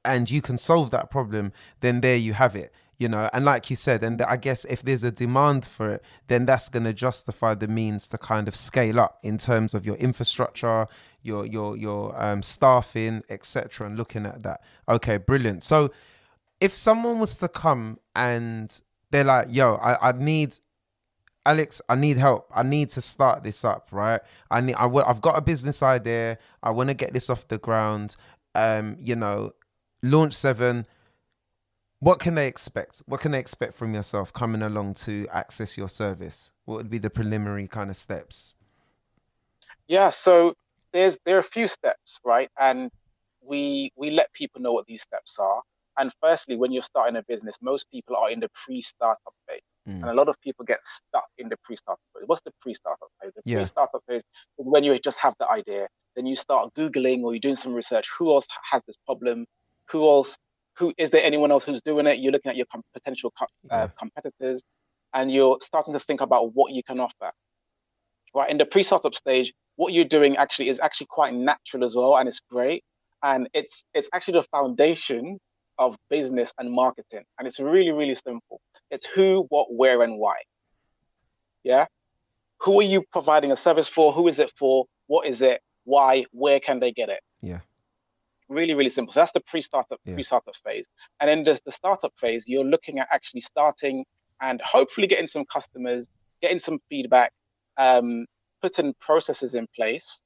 Speaker 2: and you can solve that problem, then there you have it. And like you said, and I guess if there's a demand for it, then that's going to justify the means to kind of scale up in terms of your infrastructure, your staffing, etc., and looking at that. Okay, brilliant. So if someone was to come and they're like, yo, I need Alex, I need help. I need to start this up, right? I've got a business idea. I want to get this off the ground. Launch 7. What can they expect? What can they expect from yourself coming along to access your service? What would be the preliminary kind of steps?
Speaker 3: Yeah, so there are a few steps, right? And we let people know what these steps are. And firstly, when you're starting a business, most people are in the pre-startup phase. And a lot of people get stuck in the pre-startup phase. What's the pre-startup phase? The pre-startup phase is when you just have the idea. Then you start Googling or you're doing some research. Who else has this problem? Who is there anyone else who's doing it? You're looking at your potential competitors, and you're starting to think about what you can offer. Right, in the pre-startup stage, what you're doing is actually quite natural as well, and it's great. And it's actually the foundation of business and marketing, and it's really, really simple. It's who, what, where, and why. Yeah, who are you providing a service for? Who is it for? What is it? Why? Where can they get it?
Speaker 2: Yeah.
Speaker 3: Really, really simple. So that's the pre-startup phase. And then there's the startup phase. You're looking at actually starting and hopefully getting some customers, getting some feedback, putting processes in place,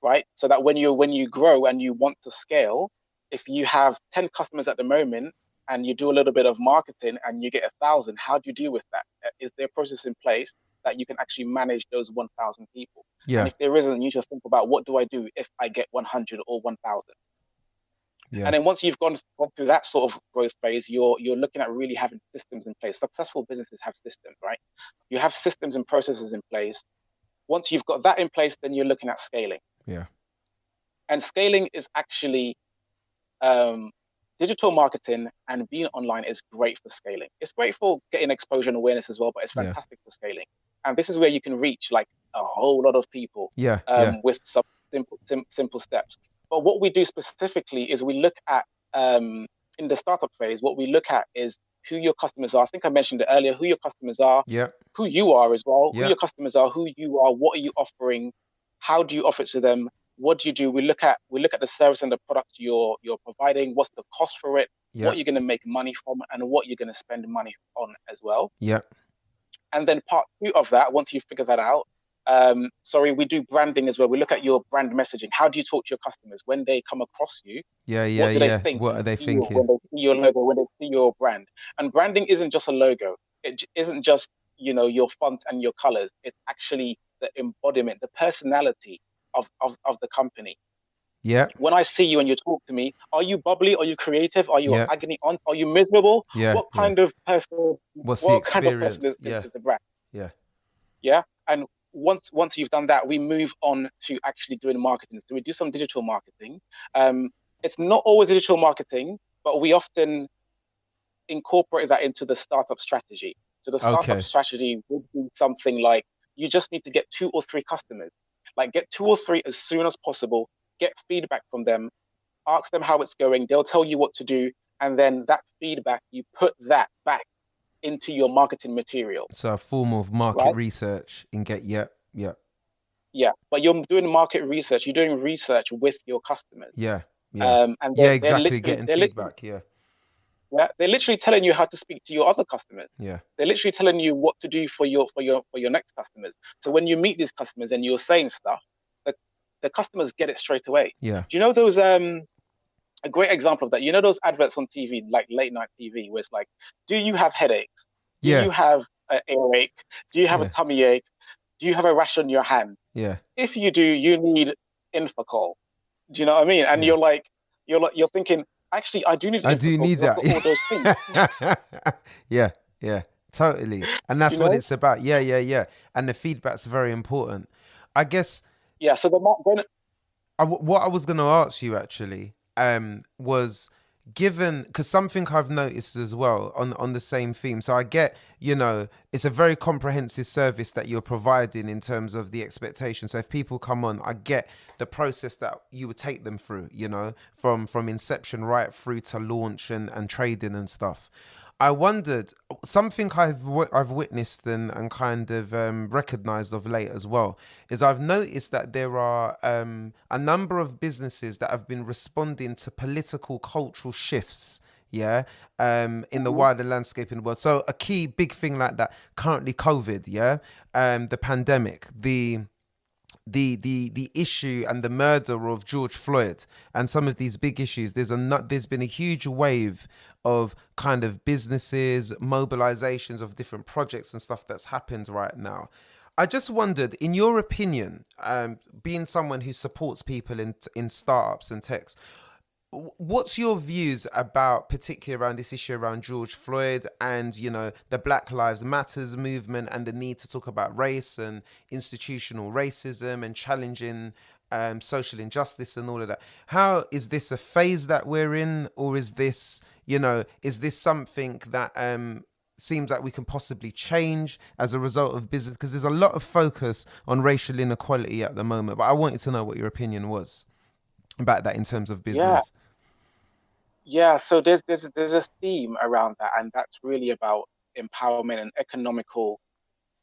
Speaker 3: right? So that when you grow and you want to scale, if you have 10 customers at the moment and you do a little bit of marketing and you get 1,000, how do you deal with that? Is there a process in place that you can actually manage those 1,000 people.
Speaker 2: Yeah.
Speaker 3: And if there isn't, you just think about, what do I do if I get 100 or 1,000?
Speaker 2: Yeah.
Speaker 3: And then once you've gone through that sort of growth phase, you're looking at really having systems in place. Successful businesses have systems, right? You have systems and processes in place. Once you've got that in place, then you're looking at scaling.
Speaker 2: Yeah.
Speaker 3: And scaling is actually digital marketing, and being online is great for scaling. It's great for getting exposure and awareness as well, but it's fantastic for scaling. And this is where you can reach like a whole lot of people with some simple steps. But what we do specifically is we look at, in the startup phase, what we look at is who your customers are. I think I mentioned it earlier, who your customers are, who you are as well, who your customers are, who you are, what are you offering, how do you offer it to them, what do you do? We look at the service and the product you're providing, what's the cost for it, what you're going to make money from, and what you're going to spend money on as well. And then part 2 of that, once you figure that out, we do branding as well. We look at your brand messaging. How do you talk to your customers when they come across you? What do they think?
Speaker 2: What are they thinking?
Speaker 3: When they see your logo, when they see your brand. And branding isn't just a logo. It isn't just, your font and your colors. It's actually the embodiment, the personality of the company. When I see you and you talk to me, are you bubbly? Are you creative? Are you agony on? Are you miserable? What kind of person?
Speaker 2: What's
Speaker 3: what
Speaker 2: the
Speaker 3: kind
Speaker 2: experience?
Speaker 3: of person is the brand?
Speaker 2: Yeah.
Speaker 3: And once you've done that, we move on to actually doing marketing. So we do some digital marketing. It's not always digital marketing, but we often incorporate that into the startup strategy. So the startup strategy would be something like, you just need to get 2 or 3 customers. Like, get 2 or 3 as soon as possible, get feedback from them, ask them how it's going, they'll tell you what to do, and then that feedback, you put that back into your marketing material.
Speaker 2: So a form of market research and get, but
Speaker 3: you're doing market research, you're doing research with your customers. And
Speaker 2: exactly, getting feedback,
Speaker 3: they're literally telling you how to speak to your other customers.
Speaker 2: They're
Speaker 3: literally telling you what to do for your next customers. So when you meet these customers and you're saying stuff, the customers get it straight away. Do you know those a great example of that? You know those adverts on TV, like late night TV, where it's like, do you have headaches? Do you have an earache? Do you have a tummy ache? Do you have a rash on your hand? If you do, you need Infocol. Do you know what I mean? And you're thinking, actually, I do need Infocol.
Speaker 2: I do need that.
Speaker 3: All those things.
Speaker 2: Totally. And that's what it's about. And the feedback's very important, I guess.
Speaker 3: So
Speaker 2: what I was going to ask you actually was, given, because something I've noticed as well on the same theme. So I get, it's a very comprehensive service that you're providing in terms of the expectation. So if people come on, I get the process that you would take them through, from inception right through to launch and trading and stuff. I wondered, something I've witnessed and kind of recognized of late as well, is I've noticed that there are a number of businesses that have been responding to political, cultural shifts, in the wider landscape in the world. So a key big thing like that, currently COVID, the pandemic, the issue and the murder of George Floyd and some of these big issues, there's been a huge wave of kind of businesses, mobilizations of different projects and stuff that's happened right now. I just wondered, in your opinion, being someone who supports people in startups and techs, what's your views about, particularly around this issue around George Floyd and, the Black Lives Matters movement and the need to talk about race and institutional racism and challenging social injustice and all of that? How is this a phase that we're in, or is this, is this something that seems like we can possibly change as a result of business? Because there's a lot of focus on racial inequality at the moment, but I wanted to know what your opinion was about that in terms of business.
Speaker 3: So there's a theme around that, and that's really about empowerment and economical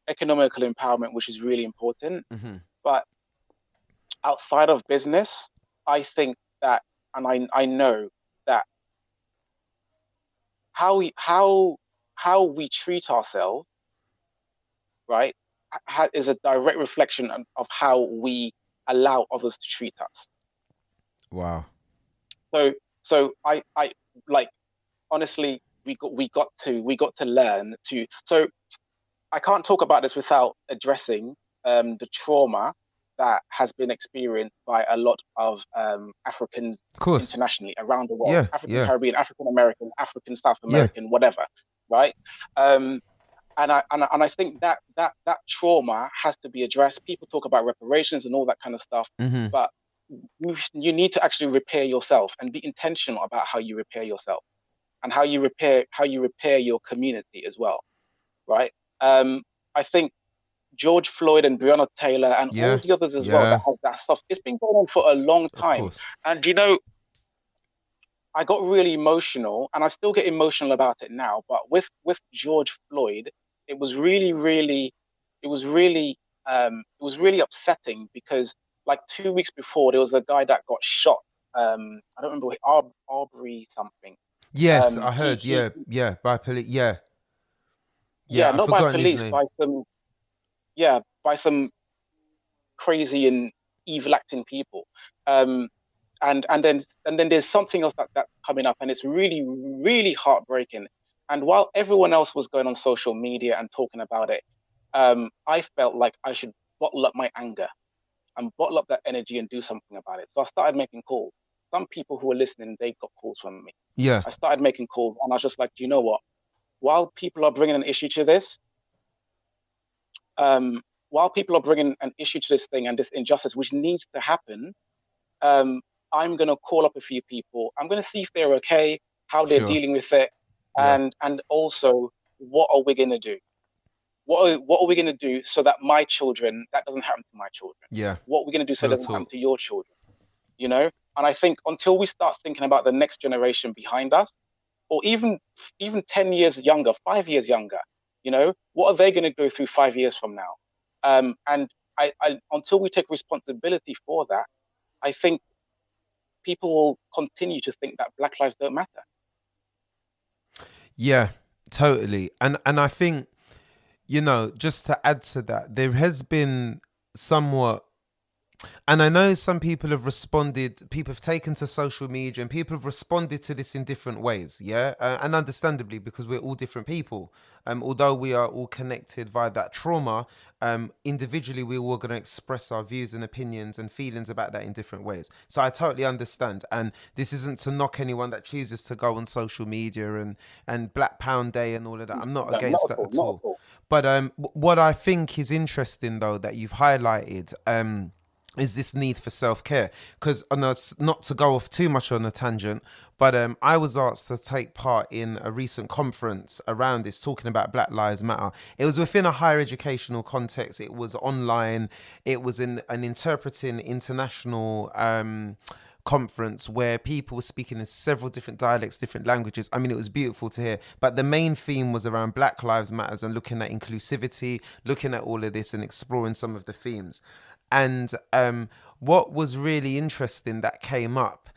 Speaker 3: empowerment, which is really important. But outside of business, I think that, and I know that how we treat ourselves, right, is a direct reflection of how we allow others to treat us.
Speaker 2: Wow.
Speaker 3: So I like, honestly, we got to learn to. So I can't talk about this without addressing the trauma that has been experienced by a lot of Africans
Speaker 2: Of course.
Speaker 3: internationally around the world,
Speaker 2: Yeah,
Speaker 3: African
Speaker 2: yeah,
Speaker 3: Caribbean, African American, African South
Speaker 2: yeah.
Speaker 3: American, whatever, right? Um, and I think that trauma has to be addressed. People talk about reparations and all that kind of stuff,
Speaker 2: Mm-hmm.
Speaker 3: but you need to actually repair yourself and be intentional about how you repair yourself and how you repair your community as well, right? I think George Floyd and Breonna Taylor and all
Speaker 2: Yeah,
Speaker 3: the others as well that
Speaker 2: yeah.
Speaker 3: have that stuff. It's been going on for a long
Speaker 2: Of
Speaker 3: time,
Speaker 2: course.
Speaker 3: and I got really emotional, and I still get emotional about it now. But with George Floyd, it was really, really, it was really, it was really upsetting because like 2 weeks before, there was a guy that got shot. I don't remember Arbery something.
Speaker 2: Yes,
Speaker 3: Um,
Speaker 2: I
Speaker 3: he
Speaker 2: heard.
Speaker 3: he,
Speaker 2: Yeah, yeah. By police. Yeah,
Speaker 3: yeah,
Speaker 2: yeah. I've
Speaker 3: not by
Speaker 2: forgotten his
Speaker 3: police,
Speaker 2: name.
Speaker 3: by some crazy and evil acting people. Um, and then there's something else that's coming up, and it's really really heartbreaking. And while everyone else was going on social media and talking about it, I felt like I should bottle up my anger and bottle up that energy and do something about it. So I started making calls. Some people who were listening, they got calls from me.
Speaker 2: Yeah,
Speaker 3: I started making calls, and I was just like, do you know what? While people are bringing an issue to this, um, while people are bringing an issue to this thing and this injustice, which needs to happen, um, I'm going to call up a few people. I'm going to see if they're okay, how they're
Speaker 2: sure.
Speaker 3: dealing with it,
Speaker 2: Yeah,
Speaker 3: and also what are we going to do? What are we going to do so that my children, that doesn't happen to my children?
Speaker 2: yeah.
Speaker 3: What are we going to do so it
Speaker 2: Real
Speaker 3: doesn't happen
Speaker 2: talk.
Speaker 3: to your children? You know? And I think until we start thinking about the next generation behind us, or even 10 years younger, 5 years younger, what are they going to go through 5 years from now? And until we take responsibility for that, I think people will continue to think that Black lives don't matter.
Speaker 2: Yeah, totally. And I think, just to add to that, there has been somewhat, and I know some people have responded, people have taken to social media and people have responded to this in different ways. Yeah. And understandably, because we're all different people. Although we are all connected via that trauma, individually, we're all going to express our views and opinions and feelings about that in different ways. So I totally understand. And this isn't to knock anyone that chooses to go on social media and Black Pound Day and all of that. I'm not
Speaker 3: No, not
Speaker 2: against
Speaker 3: at
Speaker 2: that
Speaker 3: all,
Speaker 2: at
Speaker 3: not
Speaker 2: all.
Speaker 3: at all.
Speaker 2: But what I think is interesting, though, that you've highlighted, is this need for self-care. Because not to go off too much on a tangent, but I was asked to take part in a recent conference around this, talking about Black Lives Matter. It was within a higher educational context. It was online. It was in an interpreting international conference where people were speaking in several different dialects, different languages. I mean, it was beautiful to hear. But the main theme was around Black Lives Matters and looking at inclusivity, looking at all of this and exploring some of the themes. And what was really interesting that came up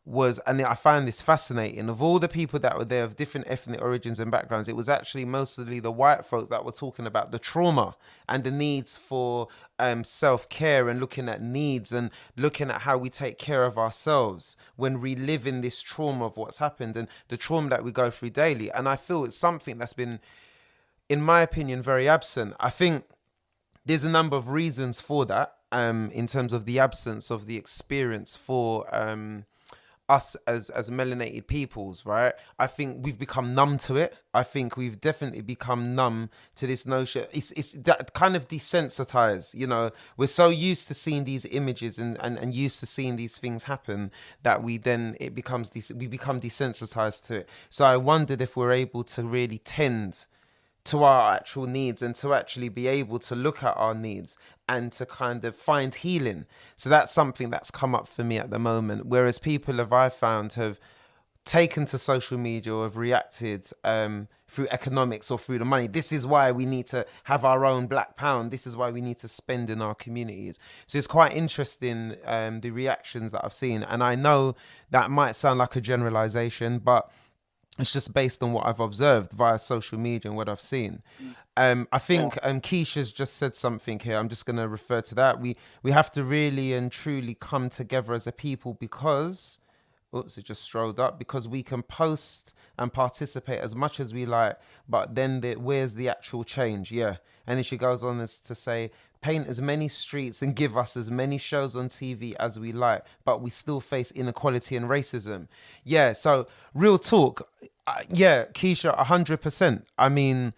Speaker 2: was, and I find this fascinating, of all the people that were there of different ethnic origins and backgrounds, it was actually mostly the white folks that were talking about the trauma and the needs for self-care and looking at needs and looking at how we take care of ourselves when reliving this trauma of what's happened and the trauma that we go through daily. And I feel it's something that's been, in my opinion, very absent. I think there's a number of reasons for that, in terms of the absence of the experience for us as melanated peoples, right? I think we've become numb to it. I think we've definitely become numb to this notion. It's that kind of desensitized, We're so used to seeing these images and used to seeing these things happen that we become desensitized to it. So I wondered if we're able to really tend to our actual needs and to actually be able to look at our needs and to kind of find healing. So that's something that's come up for me at the moment. Whereas people I found have taken to social media or have reacted through economics or through the money. This is why we need to have our own Black pound. This is why we need to spend in our communities. So it's quite interesting, the reactions that I've seen. And I know that might sound like a generalization, but it's just based on what I've observed via social media and what I've seen. I
Speaker 3: Yeah.
Speaker 2: think Keisha's just said something here. I'm just going to refer to that. We have to really and truly come together as a people because Oops, it just strolled up, because we can post and participate as much as we like, but then where's the actual change? Yeah. And then she goes on as to say, paint as many streets and give us as many shows on TV as we like, but we still face inequality and racism. Yeah. So real talk. Yeah, Keisha, 100%. I mean,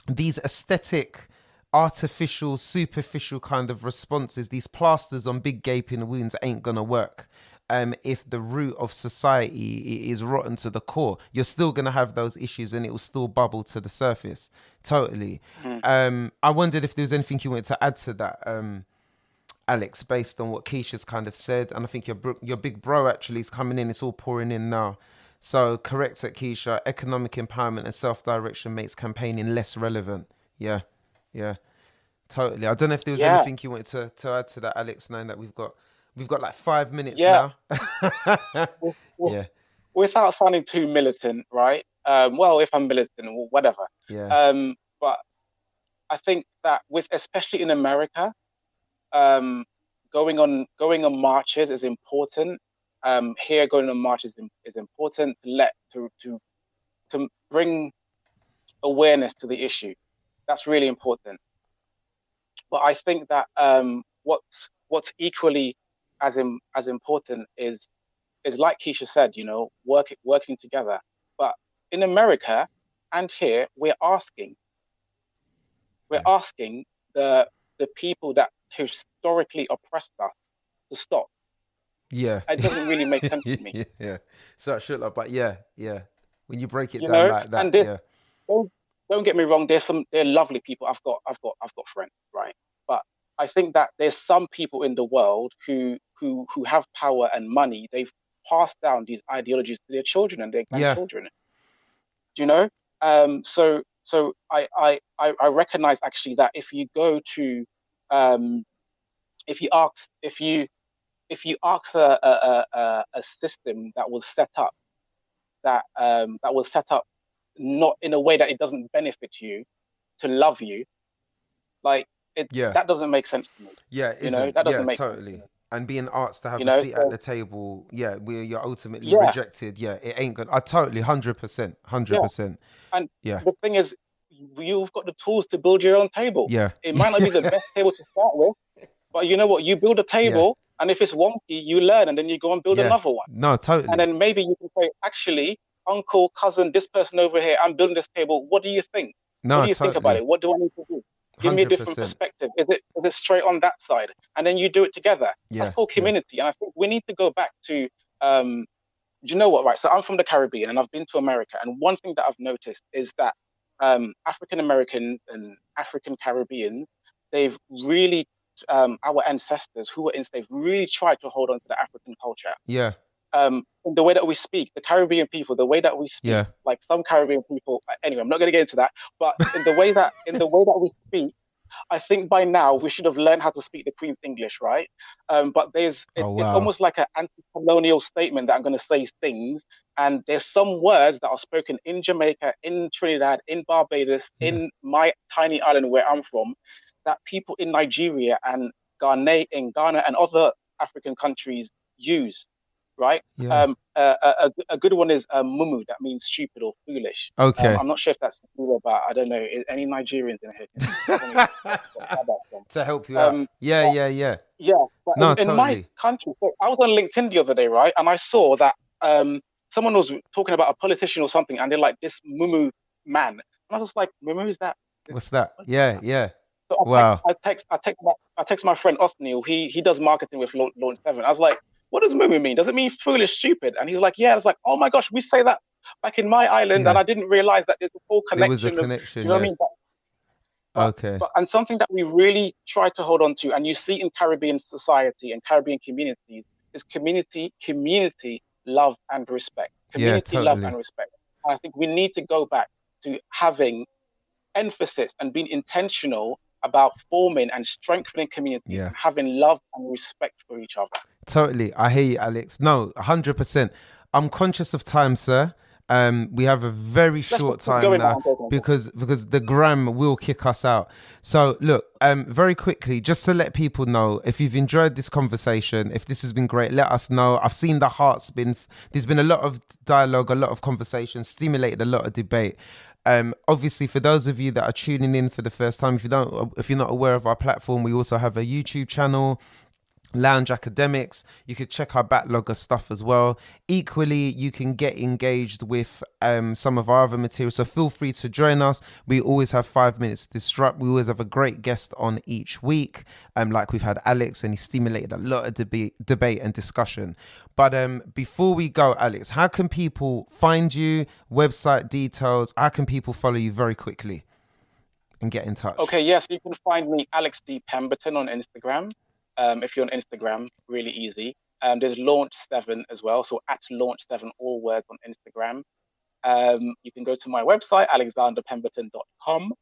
Speaker 2: these aesthetic, artificial, superficial kind of responses, these plasters on big gaping wounds ain't gonna work. If the root of society is rotten to the core, you're still gonna have those issues, and it will still bubble to the surface. Totally. I wondered if there was anything you wanted to add to that, Alex, based on what Keisha's kind of said. And I think your big bro actually is coming in. It's all pouring in now. So correct it, Keisha. Economic empowerment and self-direction makes campaigning less relevant. Yeah, yeah, totally. I don't know if there was anything you wanted to add to that, Alex, knowing that we've got like 5 minutes now.
Speaker 3: Yeah. Without sounding too militant, right? Well, if I'm militant, whatever.
Speaker 2: Yeah.
Speaker 3: But I think that especially in America, going on marches is important. Here, going on marches is important to bring awareness to the issue. That's really important. But I think that what's equally as important is like Keisha said, working together. But in America and here, we're asking the people that historically oppressed us to stop.
Speaker 2: Yeah,
Speaker 3: it doesn't really make sense to me.
Speaker 2: Yeah, so it should have, but yeah. When you break it down like that,
Speaker 3: and don't get me wrong. They're lovely people. I've got friends, right? But I think that there's some people in the world who have power and money. They've passed down these ideologies to their children and their grandchildren. Do you know? So I recognize actually that if you go to if you ask a system that was set up not in a way that it doesn't benefit you, to love you, like that doesn't make sense to me.
Speaker 2: Yeah,
Speaker 3: that doesn't make
Speaker 2: totally
Speaker 3: sense.
Speaker 2: And being asked to have a seat at the table, where you're ultimately rejected, it ain't good. I totally 100%.
Speaker 3: And the thing is, you've got the tools to build your own table. It might not be the best table to start with, but you know what? You build a table, and if it's wonky, you learn, and then you go and build another one.
Speaker 2: No, totally.
Speaker 3: And then maybe you can say, actually, uncle, cousin, this person over here, I'm building this table. What do you think?
Speaker 2: No,
Speaker 3: what do you think about it? What do I need to do? Give 100%. Me a different perspective. Is it straight on that side? And then you do it together. That's called community. And I think we need to go back to, do you know what, right? So I'm from the Caribbean and I've been to America. And one thing that I've noticed is that African Americans and African Caribbeans, they've really, our ancestors who were enslaved, really tried to hold on to the African culture.
Speaker 2: Yeah.
Speaker 3: The way that we speak, the Caribbean people, the way that we speak, like some Caribbean people. Anyway, I'm not going to get into that. But in the way that we speak, I think by now we should have learned how to speak the Queen's English, right? But it's almost like an anti-colonial statement that I'm going to say things, and there's some words that are spoken in Jamaica, in Trinidad, in Barbados, in my tiny island where I'm from, that people in Nigeria and Ghana and other African countries use. Right. A good one is mumu. That means stupid or foolish.
Speaker 2: Okay.
Speaker 3: I'm not sure if that's true, but I don't know. Any Nigerians in here?
Speaker 2: To help you out. Yeah.
Speaker 3: But in
Speaker 2: totally.
Speaker 3: my country, so I was on LinkedIn the other day, right, and I saw that someone was talking about a politician or something, and they're like, this mumu man, and I was like, mumu, is that?
Speaker 2: What's that? Yeah.
Speaker 3: So I text my friend Othniel. He does marketing with Launch 7. I was like, what does mumu mean? Does it mean foolish, stupid? And he's like, yeah. I was like, oh my gosh, we say that back in my island, and I didn't realize that there's a whole connection.
Speaker 2: There was a connection.
Speaker 3: You know what I mean?
Speaker 2: Okay.
Speaker 3: And something that we really try to hold on to, and you see in Caribbean society and Caribbean communities, is community, love, and respect. Love, and respect. And I think we need to go back to having emphasis and being intentional about forming and strengthening communities and having love and respect for each other.
Speaker 2: Totally. I hear you, Alex. No, 100%. I'm conscious of time, sir. We have a very short time now because the gram will kick us out. So look, very quickly, just to let people know, if you've enjoyed this conversation, if this has been great, let us know. I've seen the heart's been, there's been a lot of dialogue, a lot of conversation, stimulated a lot of debate. Obviously, for those of you that are tuning in for the first time, if you're not aware of our platform, we also have a YouTube channel, Lounge Academics. You could check our backlog of stuff as well. Equally, you can get engaged with some of our other material, so feel free to join us. We always have 5 minutes to disrupt. We always have a great guest on each week, like we've had Alex, and he stimulated a lot of debate and discussion. But before we go, Alex, how can people find you, website details? How can people follow you very quickly and get in touch?
Speaker 3: Okay, yes, you can find me Alex D. Pemberton on Instagram. If you're on Instagram, really easy. There's Launch 7 as well. So at Launch 7, all words on Instagram. You can go to my website, alexanderpemberton.com.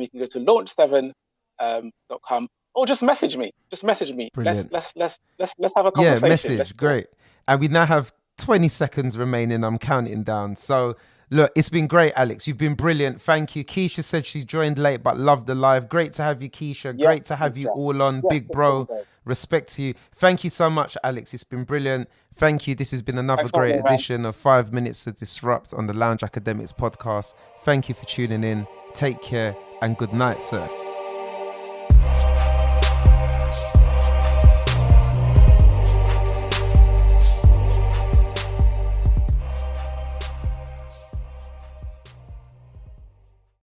Speaker 3: You can go to launch7.com, or just message me.
Speaker 2: Brilliant.
Speaker 3: Let's have a conversation.
Speaker 2: Yeah, message. Great. And we now have 20 seconds remaining. I'm counting down. So look, it's been great, Alex. You've been brilliant. Thank you. Keisha said she joined late but loved the live. Great to have you, Keisha.
Speaker 3: Yeah,
Speaker 2: great to have you all on. Big bro. Respect to you. Thank you so much, Alex. It's been brilliant. Thank you. This has been another great edition of 5 Minutes to Disrupt on the Lounge Academics podcast. Thank you for tuning in. Take care and good night, sir.